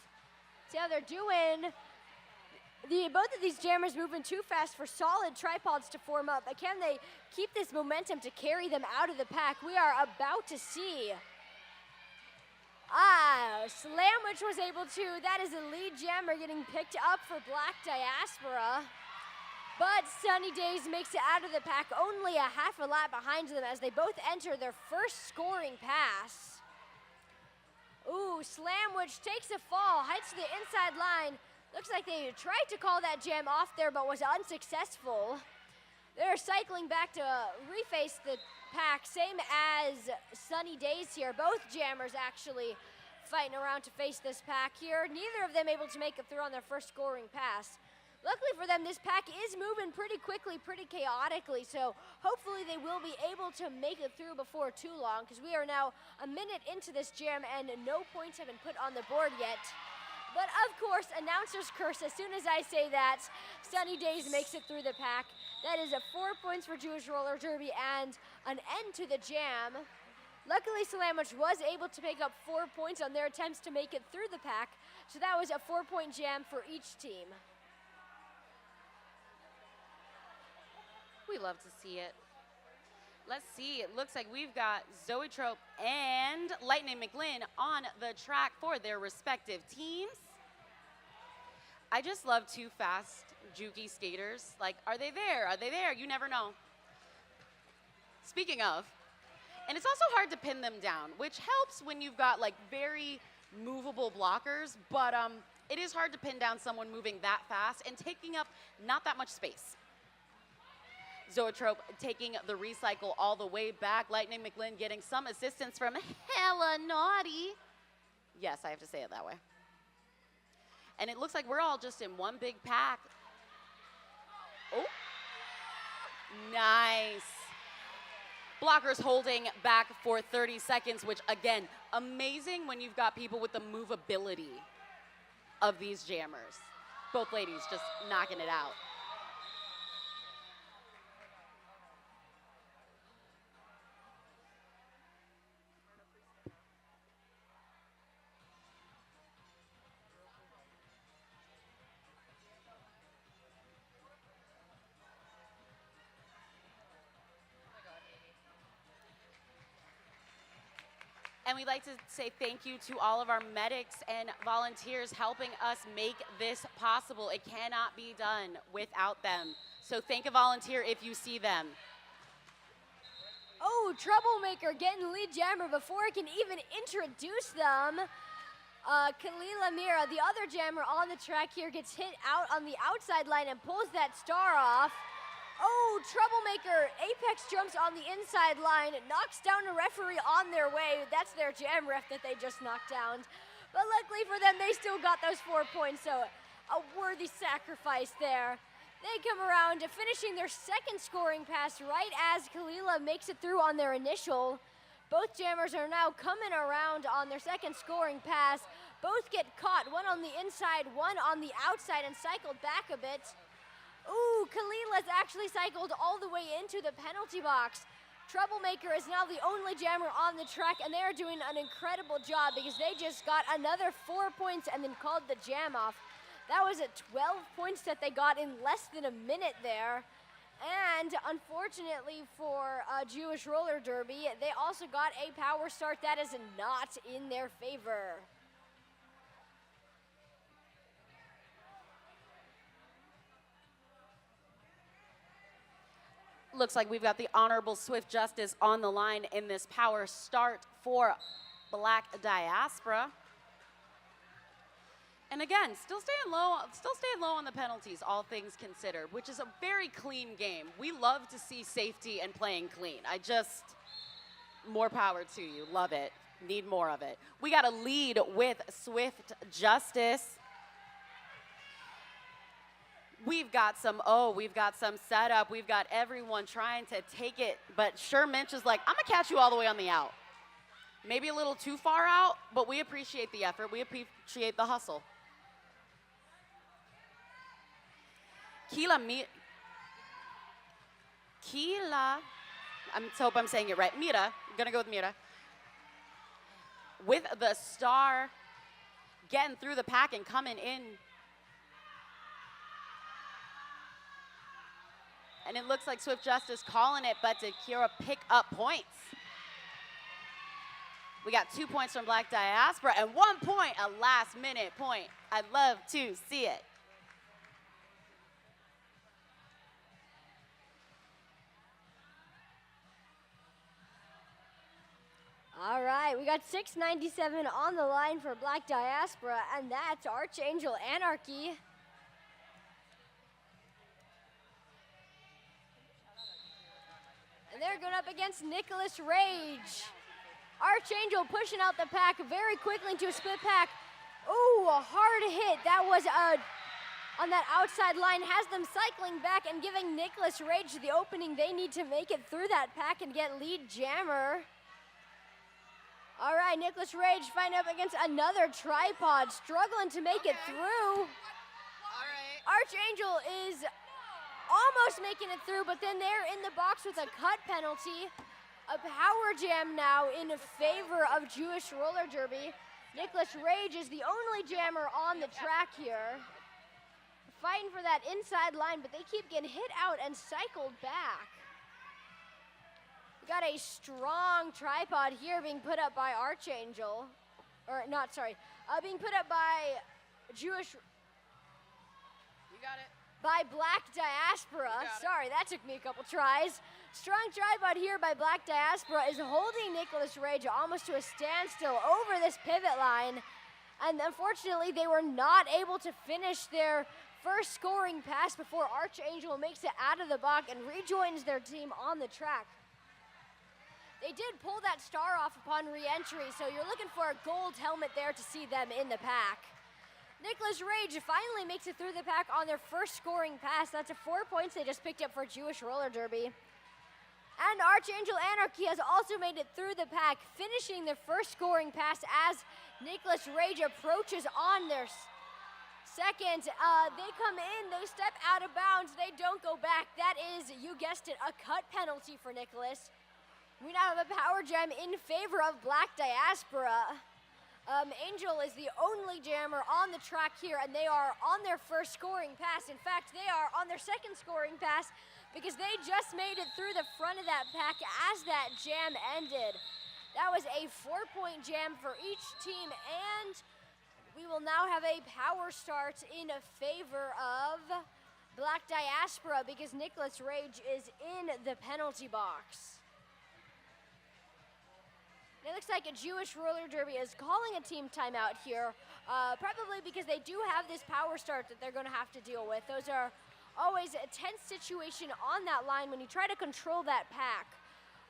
See how they're doing. Both of these jammers moving too fast for solid tripods to form up. But can they keep this momentum to carry them out of the pack? We are about to see. Slamwich was able to. That is a lead jammer getting picked up for Black Diaspora. But Sunny Days makes it out of the pack, only a half a lap behind them as they both enter their first scoring pass. Ooh, Slamwich takes a fall, heads to the inside line. Looks like they tried to call that jam off there, but was unsuccessful. They're cycling back to reface the pack, same as Sunny Days here. Both jammers actually fighting around to face this pack here. Neither of them able to make it through on their first scoring pass. Luckily for them, this pack is moving pretty quickly, pretty chaotically, so hopefully they will be able to make it through before too long, because we are now a minute into this jam and no points have been put on the board yet. But of course, announcer's curse, as soon as I say that, Sunny Days makes it through the pack. That is a 4 points for Jewish Roller Derby and an end to the jam. Luckily, Slamwich was able to pick up 4 points on their attempts to make it through the pack, so that was a 4-point jam for each team. We love to see it. Let's see, it looks like we've got Zoe Trope and Lightning McLean on the track for their respective teams. I just love two fast, jukey skaters. Like, are they there? Are they there? You never know. Speaking of, and it's also hard to pin them down, which helps when you've got like very movable blockers, but it is hard to pin down someone moving that fast and taking up not that much space. Zoetrope taking the recycle all the way back. Lightning McLean getting some assistance from Hella Naughty. Yes, I have to say it that way. And it looks like we're all just in one big pack. Oh, nice. Blockers holding back for 30 seconds, which again, amazing when you've got people with the movability of these jammers. Both ladies just knocking it out. And we'd like to say thank you to all of our medics and volunteers helping us make this possible. It cannot be done without them. So thank a volunteer if you see them. Oh, Troublemaker getting lead jammer before I can even introduce them. Kalila Mira, the other jammer on the track here, gets hit out on the outside line and pulls that star off. Oh, Troublemaker, Apex jumps on the inside line, knocks down a referee on their way. That's their jam ref that they just knocked down. But luckily for them, they still got those 4 points, so a worthy sacrifice there. They come around to finishing their second scoring pass right as Kalila makes it through on their initial. Both jammers are now coming around on their second scoring pass. Both get caught, one on the inside, one on the outside, and cycled back a bit. Ooh, Kalila's actually cycled all the way into the penalty box. Troublemaker is now the only jammer on the track, and they're doing an incredible job because they just got another 4 points and then called the jam off. That was at 12 points that they got in less than a minute there. And unfortunately for Jewish Roller Derby, they also got a power start that is not in their favor. Looks like we've got the Honorable Swift Justice on the line in this power start for Black Diaspora. And again, still staying low on the penalties, all things considered, which is a very clean game. We love to see safety and playing clean. More power to you. Love it. Need more of it. We got a lead with Swift Justice. We've got some setup. We've got everyone trying to take it, but Minch is like, I'm gonna catch you all the way on the out. Maybe a little too far out, but we appreciate the effort. We appreciate the hustle. Keela, I hope I'm saying it right. Mira, I'm gonna go with Mira. With the star getting through the pack and coming in. And it looks like Swift Justice calling it, but Kira pick up points. We got 2 points from Black Diaspora and 1 point, a last-minute point. I'd love to see it. All right, we got 697 on the line for Black Diaspora, and that's Archangel Anarchy. And they're going up against Nicholas Rage. Archangel pushing out the pack very quickly into a split pack. Ooh, a hard hit. That was on that outside line, has them cycling back and giving Nicholas Rage the opening they need to make it through that pack and get lead jammer. All right, Nicholas Rage fighting up against another tripod, struggling to make it through. All right. Archangel is almost making it through, but then they're in the box with a cut penalty. A power jam now in favor of Jewish Roller Derby. Nicholas Rage is the only jammer on the track here. Fighting for that inside line, but they keep getting hit out and cycled back. We got a strong tripod here being put up by Archangel. Being put up by Jewish... You got it. By Black Diaspora. Sorry, that took me a couple tries. Strong tripod here by Black Diaspora is holding Nicholas Rage almost to a standstill over this pivot line. And unfortunately, they were not able to finish their first scoring pass before Archangel makes it out of the box and rejoins their team on the track. They did pull that star off upon re-entry, so you're looking for a gold helmet there to see them in the pack. Nicholas Rage finally makes it through the pack on their first scoring pass. That's 4 points they just picked up for Jewish Roller Derby. And Archangel Anarchy has also made it through the pack, finishing their first scoring pass as Nicholas Rage approaches on their second. They come in, they step out of bounds, they don't go back. That is, you guessed it, a cut penalty for Nicholas. We now have a power jam in favor of Black Diaspora. Angel is the only jammer on the track here, and they are on their first scoring pass. In fact, they are on their second scoring pass because they just made it through the front of that pack as that jam ended. That was a 4-point jam for each team, and we will now have a power start in favor of Black Diaspora because Nicholas Rage is in the penalty box. It looks like a Jewish Roller Derby is calling a team timeout here, probably because they do have this power start that they're going to have to deal with. Those are always a tense situation on that line when you try to control that pack.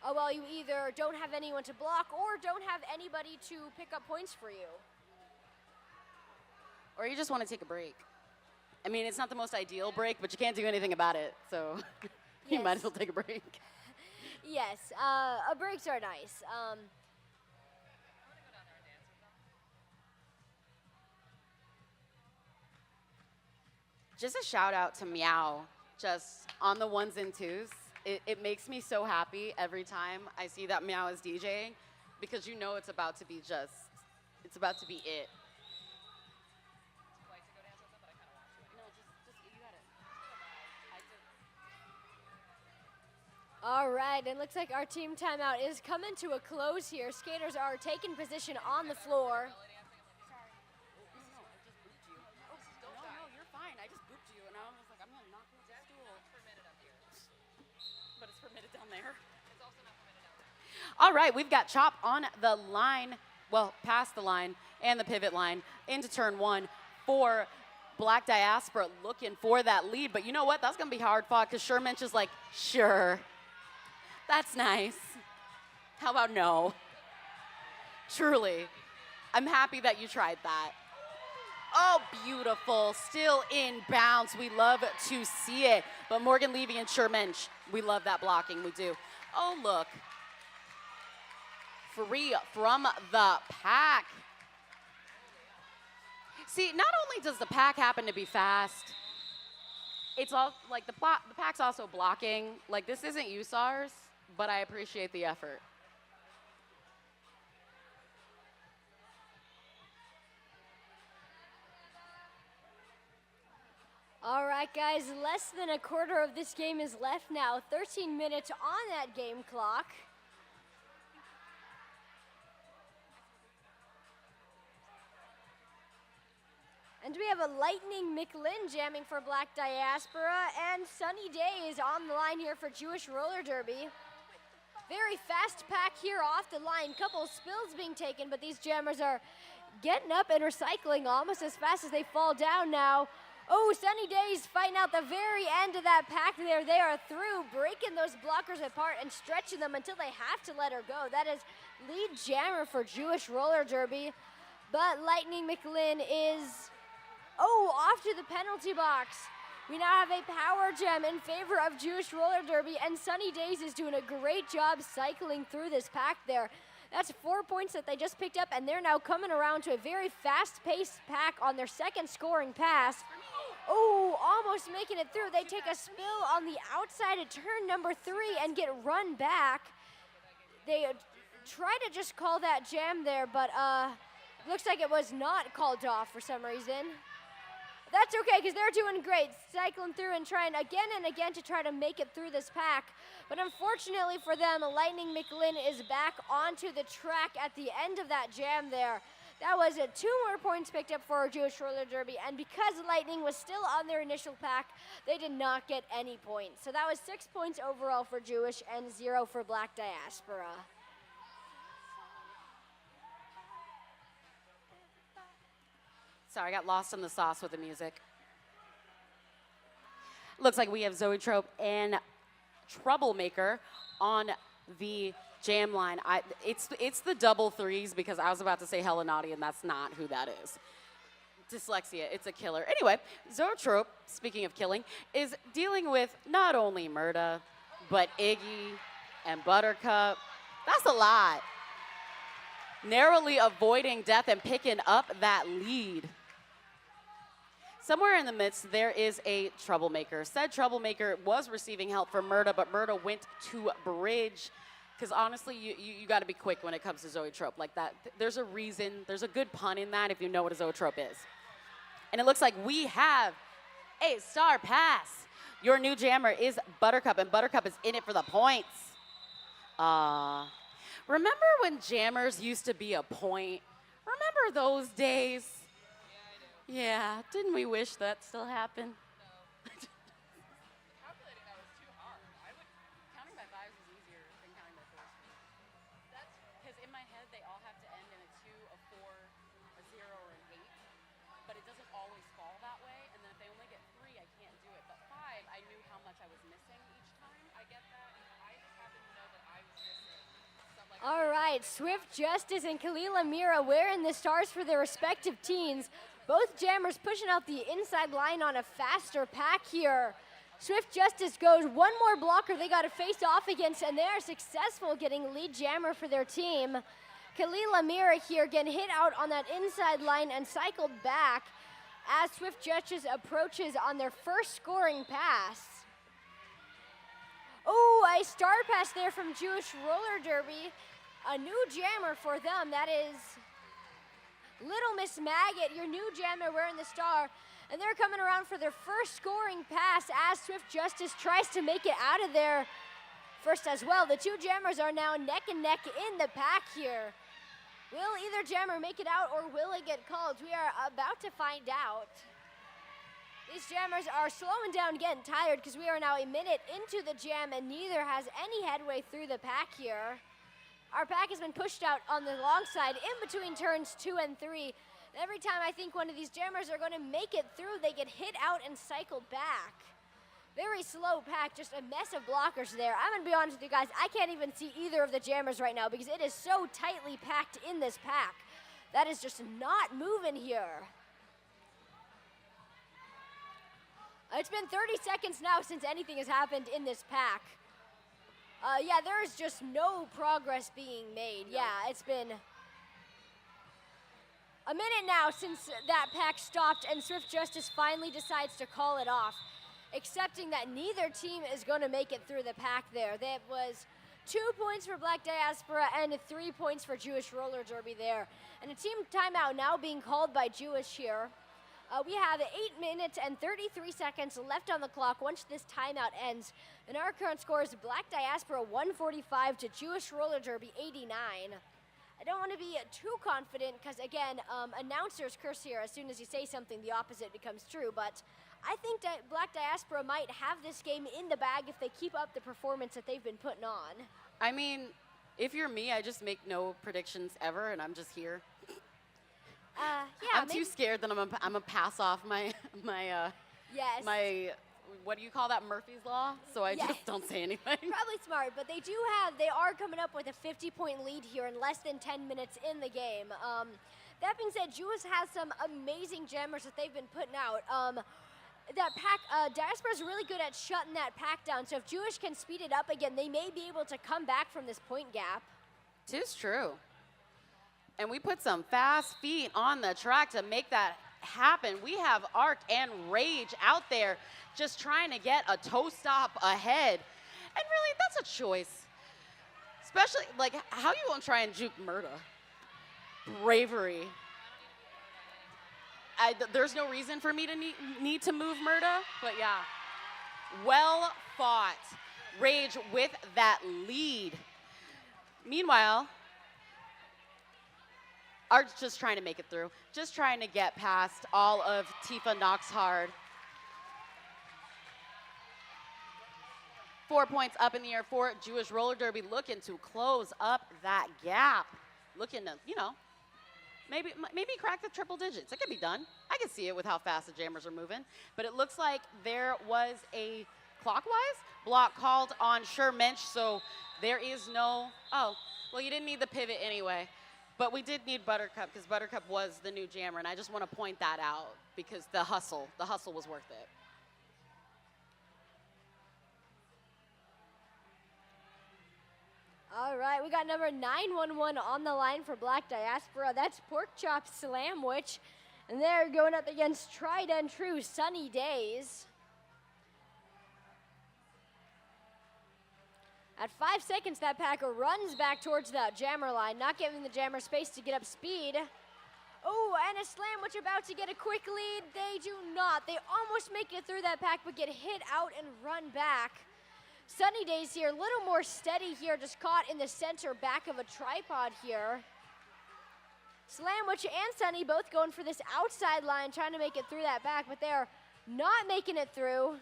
Well, you either don't have anyone to block or don't have anybody to pick up points for you. Or you just want to take a break. I mean, it's not the most ideal break, but you can't do anything about it, so you might as well take a break. Yes, breaks are nice. Just a shout out to Meow, just on the ones and twos. It makes me so happy every time I see that Meow is DJing because you know it's about to be it's about to be it. All right, it looks like our team timeout is coming to a close here. Skaters are taking position on the floor. All right, we've got Chop on the line well, past the line and the pivot line into turn one for Black Diaspora, looking for that lead. But you know what? That's going to be hard fought because Sherman's just like, sure, that's nice. How about no? Truly, I'm happy that you tried that. Oh, beautiful. Still in bounds. We love to see it. But Morgan Levy and Sherman, we love that blocking. We do. Oh, look. Free from the pack. See, not only does the pack happen to be fast, it's all like the pack's also blocking. Like, this isn't USARS, but I appreciate the effort. All right, guys, less than a quarter of this game is left now. 13 minutes on that game clock. And we have a Lightning McLean jamming for Black Diaspora, and Sunny Day is on the line here for Jewish Roller Derby. Very fast pack here off the line. Couple spills being taken, but these jammers are getting up and recycling almost as fast as they fall down now. Oh, Sunny Day's fighting out the very end of that pack there. They are through, breaking those blockers apart and stretching them until they have to let her go. That is lead jammer for Jewish Roller Derby. But Lightning McLean is, off to the penalty box. We now have a power gem in favor of Jewish Roller Derby, and Sunny Days is doing a great job cycling through this pack there. That's 4 points that they just picked up, and they're now coming around to a very fast-paced pack on their second scoring pass. Oh, almost making it through. They take a spill on the outside of turn number 3 and get run back. They try to just call that jam there, but looks like it was not called off for some reason. That's okay, because they're doing great, cycling through and trying again and again to try to make it through this pack. But unfortunately for them, Lightning McLean is back onto the track at the end of that jam there. That was 2 more points picked up for Jewish Roller Derby, and because Lightning was still on their initial pack, they did not get any points. So that was 6 points overall for Jewish and 0 for Black Diaspora. Sorry, I got lost in the sauce with the music. Looks like we have Zoe Trope and Troublemaker on the jam line. It's the double threes because I was about to say Helenati, and that's not who that is. Dyslexia, it's a killer. Anyway, Zoe Trope, speaking of killing, is dealing with not only Murda, but Iggy and Buttercup. That's a lot. Narrowly avoiding death and picking up that lead. Somewhere in the midst, there is a Troublemaker. Said Troublemaker was receiving help from Murda, but Murda went to bridge. Because honestly, you got to be quick when it comes to Zoe Trope like that. There's a reason, there's a good pun in that if you know what a Zoe Trope is. And it looks like we have a star pass. Your new jammer is Buttercup, and Buttercup is in it for the points. Remember when jammers used to be a point? Remember those days? Yeah, didn't we wish that still happened? Calculating that was too hard. Counting by fives is easier than counting by fours. That's because in my head they all have to end in a 2, a 4, a 0, or an 8. But it doesn't always fall that way. And then if they only get 3, I can't do it. But 5, I knew how much I was missing each time. I get that. I just happen to know that I was missing some like. All right, Swift Justice and Khalil Amira wearing the stars for their respective teams. Both jammers pushing out the inside line on a faster pack here. Swift Justice goes one more blocker they got to face off against, and they are successful getting lead jammer for their team. Khalil Amira here getting hit out on that inside line and cycled back as Swift Justice approaches on their first scoring pass. Oh, a star pass there from Jewish Roller Derby. A new jammer for them. That is Little Miss Maggot, your new jammer wearing the star. And they're coming around for their first scoring pass as Swift Justice tries to make it out of there first as well. The two jammers are now neck and neck in the pack here. Will either jammer make it out, or will it get called? We are about to find out. These jammers are slowing down, getting tired, because we are now a minute into the jam and neither has any headway through the pack here. Our pack has been pushed out on the long side in between turns 2 and 3. Every time I think one of these jammers are going to make it through, they get hit out and cycled back. Very slow pack, just a mess of blockers there. I'm going to be honest with you guys, I can't even see either of the jammers right now because it is so tightly packed in this pack. That is just not moving here. It's been 30 seconds now since anything has happened in this pack. Yeah, there is just no progress being made. Yeah, it's been a minute now since that pack stopped and Swift Justice finally decides to call it off, accepting that neither team is going to make it through the pack there. That was 2 points for Black Diaspora and 3 points for Jewish Roller Derby there. And a team timeout now being called by Jewish here. We have 8 minutes and 33 seconds left on the clock once this timeout ends. And our current score is Black Diaspora 145 to Jewish Roller Derby 89. I don't want to be too confident because, again, announcers curse here. As soon as you say something, the opposite becomes true. But I think that Black Diaspora might have this game in the bag if they keep up the performance that they've been putting on. I mean, if you're me, I just make no predictions ever, and I'm just here. Yeah, I'm too scared that I'm gonna pass off my yes. my what do you call that, Murphy's Law? So I Yes. just don't say anything. Probably smart, but they are coming up with a 50-point lead here in less than 10 minutes in the game. That being said, Jewish has some amazing jammers that they've been putting out. That pack, Diaspora's really good at shutting that pack down, so if Jewish can speed it up again, they may be able to come back from this point gap. 'Tis true. And we put some fast feet on the track to make that happen. We have Arc and Rage out there just trying to get a toe stop ahead. And really, that's a choice. Especially, like, how you gonna try and juke Murda? Bravery. There's no reason for me to need to move Murda, but yeah. Well fought. Rage with that lead. Meanwhile, Art's just trying to make it through. Just trying to get past all of Tifa Knoxhard. 4 points up in the air for Jewish Roller Derby, looking to close up that gap. Looking to, maybe crack the triple digits. It could be done. I can see it with how fast the jammers are moving. But it looks like there was a clockwise block called on Shermensch, so there is no, oh, well, you didn't need the pivot anyway. But we did need Buttercup because Buttercup was the new jammer, and I just want to point that out because the hustle was worth it. All right, we got number 911 on the line for Black Diaspora. That's Pork Chop Slamwich, and they're going up against Tried and True Sunny Days. At 5 seconds, that packer runs back towards the jammer line, not giving the jammer space to get up speed. Oh, and a Slamwich about to get a quick lead. They do not. They almost make it through that pack, but get hit out and run back. Sunny Days here, a little more steady here, just caught in the center back of a tripod here. Slamwich and Sunny both going for this outside line, trying to make it through that back, but they're not making it through.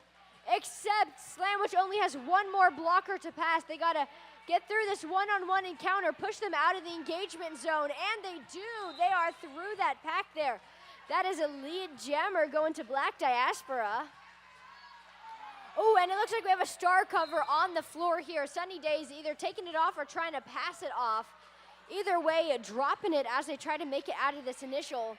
Except Slamwich only has one more blocker to pass. They gotta get through this one-on-one encounter, push them out of the engagement zone, and they do. They are through that pack there. That is a lead jammer going to Black Diaspora. Oh, and it looks like we have a star cover on the floor here. Sunny Days either taking it off or trying to pass it off. Either way, dropping it as they try to make it out of this initial.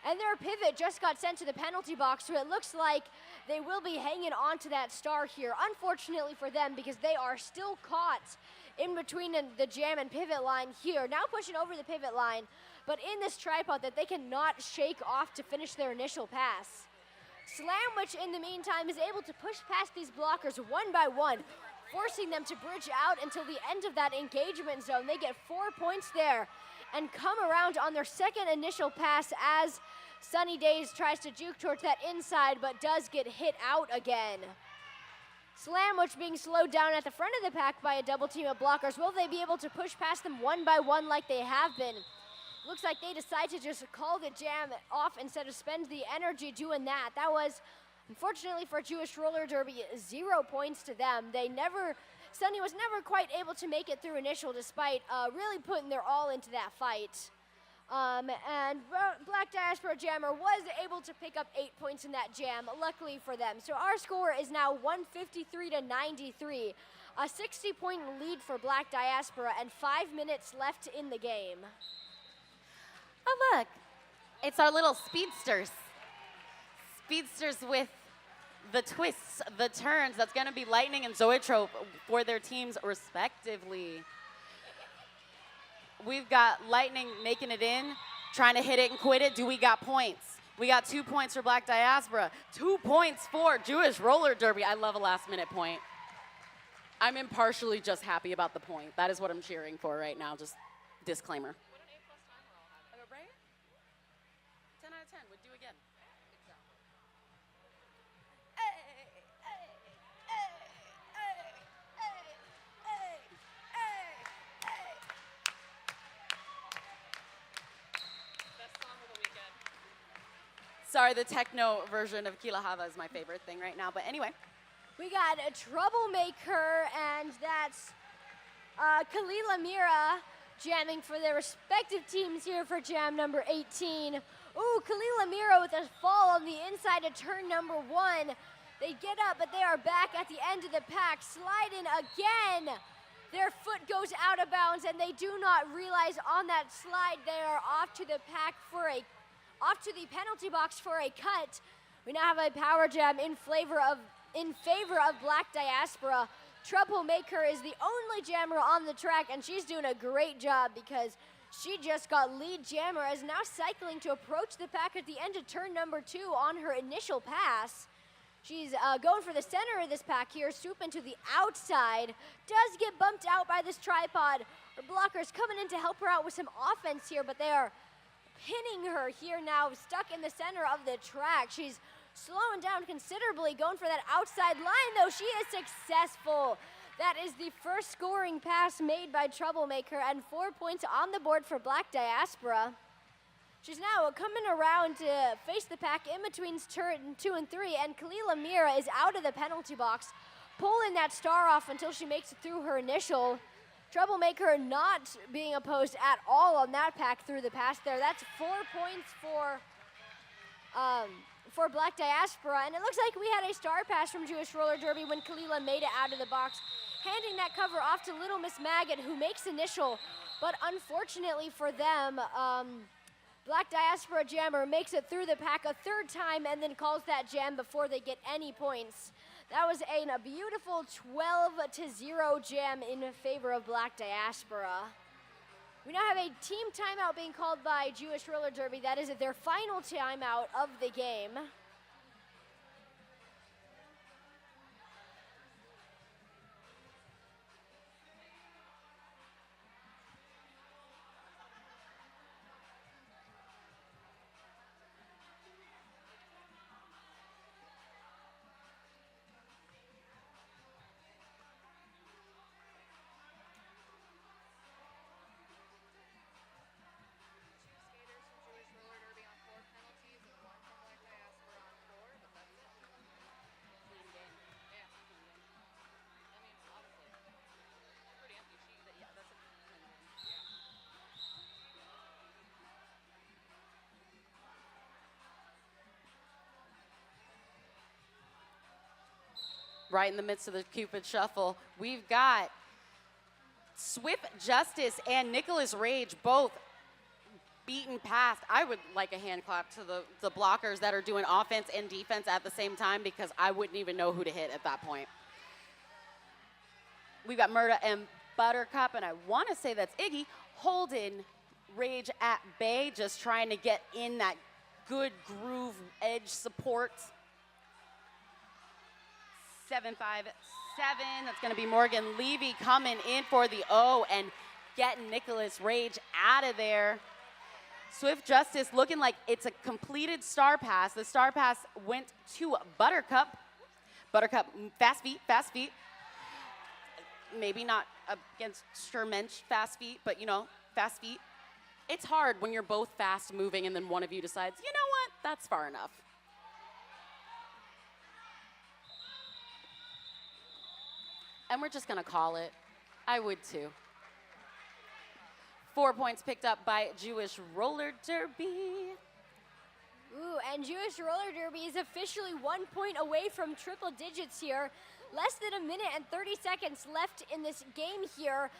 And their pivot just got sent to the penalty box, so it looks like they will be hanging on to that star here. Unfortunately for them, because they are still caught in between the jam and pivot line here. Now pushing over the pivot line, but in this tripod that they cannot shake off to finish their initial pass. Slamwich, in the meantime, is able to push past these blockers one by one, forcing them to bridge out until the end of that engagement zone. They get 4 points there and come around on their second initial pass as Sunny Days tries to juke towards that inside, but does get hit out again. Slamwich being slowed down at the front of the pack by a double team of blockers. Will they be able to push past them one by one like they have been? Looks like they decide to just call the jam off instead of spend the energy doing that. That was, unfortunately for Jewish Roller Derby, 0 points to them. They never Sunny was never quite able to make it through initial despite really putting their all into that fight. And Black Diaspora Jammer was able to pick up 8 points in that jam, luckily for them. So our score is now 153 to 93, a 60-point lead for Black Diaspora, and 5 minutes left in the game. Oh, look, it's our little speedsters. Speedsters with the twists, the turns. That's going to be Lightning and Zoetrope for their teams respectively. We've got Lightning making it in, trying to hit it and quit it. Do we got points? We got 2 points for Black Diaspora, 2 points for Jewish Roller Derby. I love a last-minute point. I'm impartially just happy about the point. That is what I'm cheering for right now, just disclaimer. What an A+ time we're all having. Right? 10 out of 10, would do again. Best song of the weekend. Sorry, the techno version of Kila Hava is my favorite thing right now, but anyway. We got a Troublemaker, and that's Kalila Mira jamming for their respective teams here for jam number 18. Ooh, Kalila Mira with a fall on the inside of turn number 1. They get up, but they are back at the end of the pack. Slide in again. Their foot goes out of bounds, and they do not realize on that slide they are off to the penalty box for a cut. We now have a power jam in favor of Black Diaspora. Troublemaker is the only jammer on the track, and she's doing a great job because she just got lead jammer, is now cycling to approach the pack at the end of turn number 2 on her initial pass. She's going for the center of this pack here, swooping to the outside. Does get bumped out by this tripod. Her blockers coming in to help her out with some offense here, but they are pinning her here now, stuck in the center of the track. She's slowing down considerably, going for that outside line, though. She is successful. That is the first scoring pass made by Troublemaker, and 4 points on the board for Black Diaspora. She's now coming around to face the pack in between turn 2 and 3, and Kalila Mira is out of the penalty box, pulling that star off until she makes it through her initial. Troublemaker not being opposed at all on that pack through the pass there. That's 4 points for Black Diaspora, and it looks like we had a star pass from Jewish Roller Derby when Kalila made it out of the box, handing that cover off to Little Miss Maggot, who makes initial, but unfortunately for them, Black Diaspora jammer makes it through the pack a third time and then calls that jam before they get any points. That was a beautiful 12-0 jam in favor of Black Diaspora. We now have a team timeout being called by Jewish Roller Derby. That is their final timeout of the game. Skaters from Jewish Roller Derby on 4 penalties and 1 from Black Diaspora on 4, but that's it. Clean game. Yeah. I mean, honestly, pretty empty sheet. Yeah, that's a clean game. Right in the midst of the Cupid Shuffle, we've got Swift Justice and Nicholas Rage both beaten past. I would like a hand clap to the blockers that are doing offense and defense at the same time, because I wouldn't even know who to hit at that point. We've got Murda and Buttercup, and I want to say that's Iggy, holding Rage at bay, just trying to get in that good groove edge support. 7-5-7, that's going to be Morgan Levy coming in for the O and getting Nicholas Rage out of there. Swift Justice looking like it's a completed star pass. The star pass went to Buttercup. Buttercup, fast feet. Maybe not against Shermensch fast feet, but fast feet. It's hard when you're both fast moving and then one of you decides, you know what, that's far enough. And we're just going to call it. I would too. 4 points picked up by Jewish Roller Derby. Ooh, and Jewish Roller Derby is officially 1 point away from triple digits here. Less than a minute and 30 seconds left in this game here.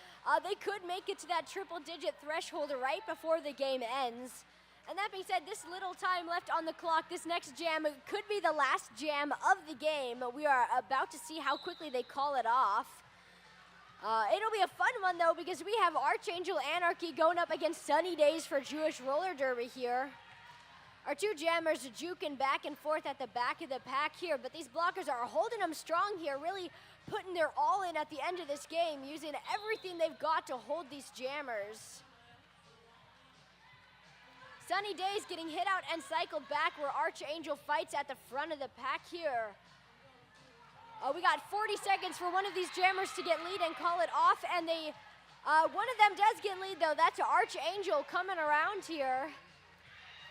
They could make it to that triple digit threshold right before the game ends. And that being said, this little time left on the clock, this next jam could be the last jam of the game. We are about to see how quickly they call it off. It'll be a fun one though, because we have Archangel Anarchy going up against Sunny Days for Jewish Roller Derby here. Our two jammers juking back and forth at the back of the pack here, but these blockers are holding them strong here, really putting their all in at the end of this game, using everything they've got to hold these jammers. Sunny Days getting hit out and cycled back, where Archangel fights at the front of the pack here. We got 40 seconds for one of these jammers to get lead and call it off, and one of them does get lead though. That's Archangel coming around here.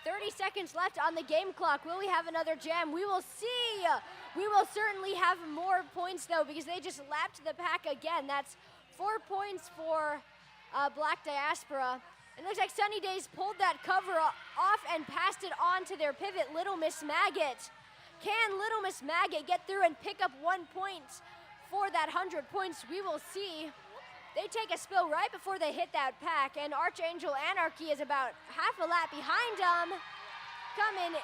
30 seconds left on the game clock. Will we have another jam? We will see. We will certainly have more points though, because they just lapped the pack again. That's 4 points for Black Diaspora. It looks like Sunny Days pulled that cover off and passed it on to their pivot, Little Miss Maggot. Can Little Miss Maggot get through and pick up 1 point for that 100 points? We will see. They take a spill right before they hit that pack, and Archangel Anarchy is about half a lap behind them. Coming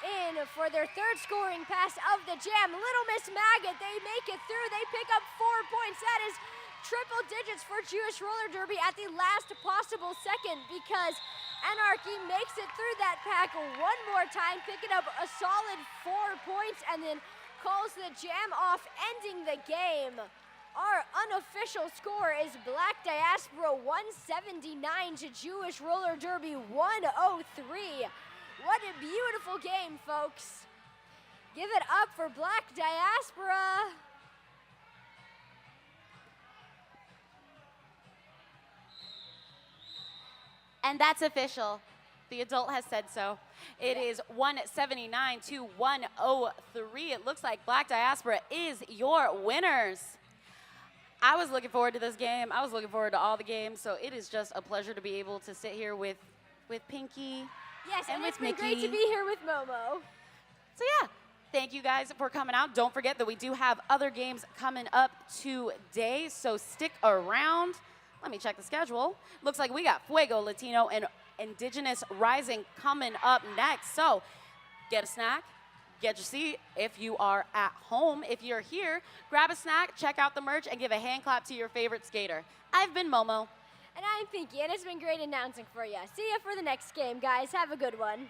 in for their third scoring pass of the jam. Little Miss Maggot, they make it through. They pick up 4 points. That is triple digits for Jewish Roller Derby at the last possible second, because Anarchy makes it through that pack one more time, picking up a solid 4 points, and then calls the jam off, ending the game. Our unofficial score is Black Diaspora 179 to Jewish Roller Derby 103. What a beautiful game, folks. Give it up for Black Diaspora. And that's official. The adult has said so. It is 179 to 103. It looks like Black Diaspora is your winners. I was looking forward to this game. I was looking forward to all the games. So it is just a pleasure to be able to sit here with Pinky. Yes, and with it's been Mickey. great to be here with Momo. So yeah, thank you guys for coming out. Don't forget that we do have other games coming up today, so stick around. Let me check the schedule. Looks like we got Fuego Latino and Indigenous Rising coming up next. So get a snack, get your seat. If you are at home, if you're here, grab a snack, check out the merch, and give a hand clap to your favorite skater. I've been Momo. And I'm Pinky, and it's been great announcing for you. See you for the next game, guys. Have a good one.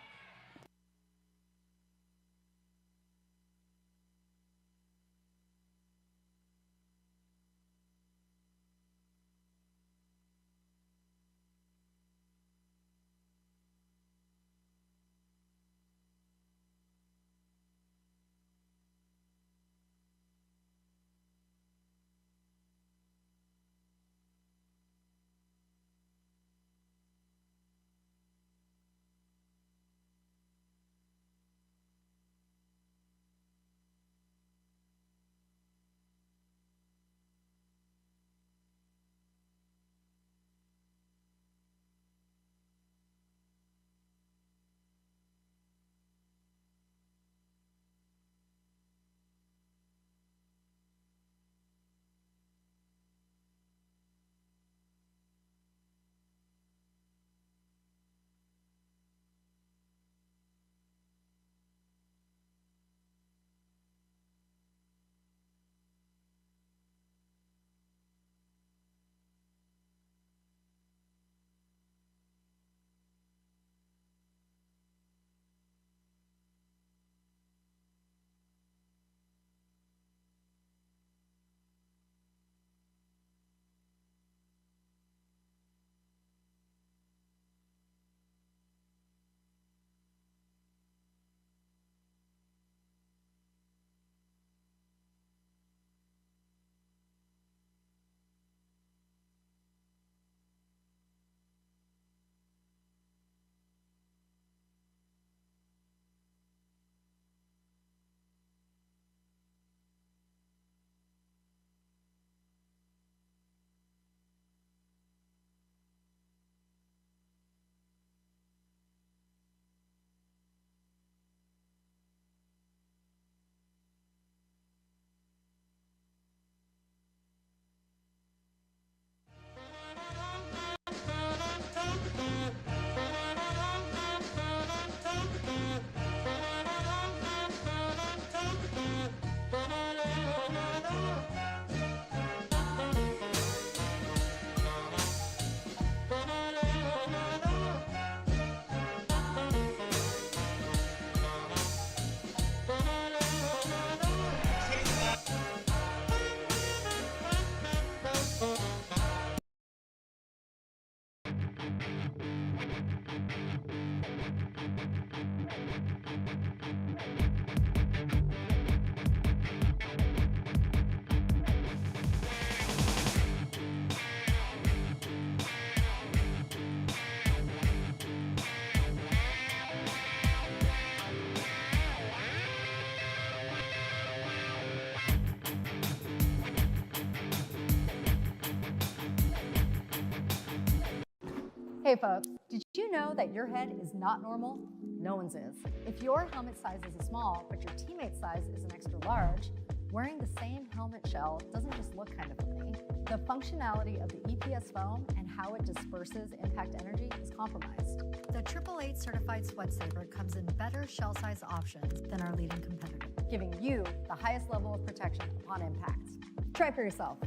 Hey folks, did you know that your head is not normal? No one's is. If your helmet size is a small, but your teammate's size is an extra large, wearing the same helmet shell doesn't just look kind of funny. The functionality of the EPS foam and how it disperses impact energy is compromised. The 888 certified sweat saver comes in better shell size options than our leading competitor. Giving you the highest level of protection upon impact. Try it for yourself.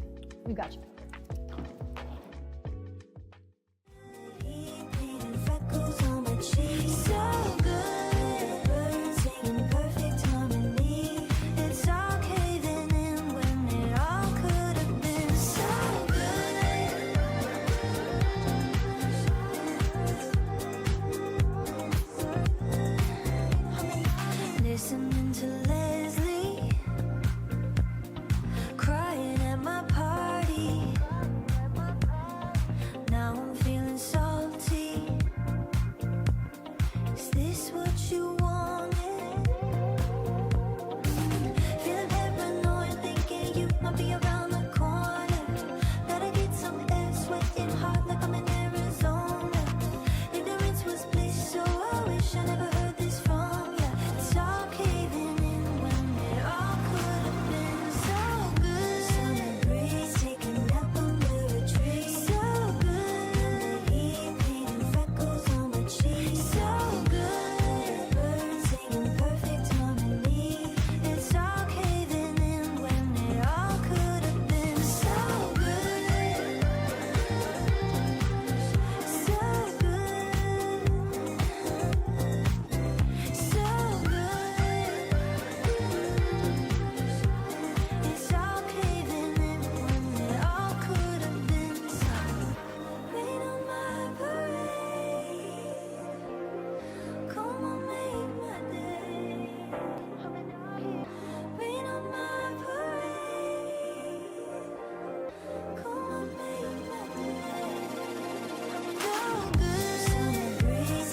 We've got you.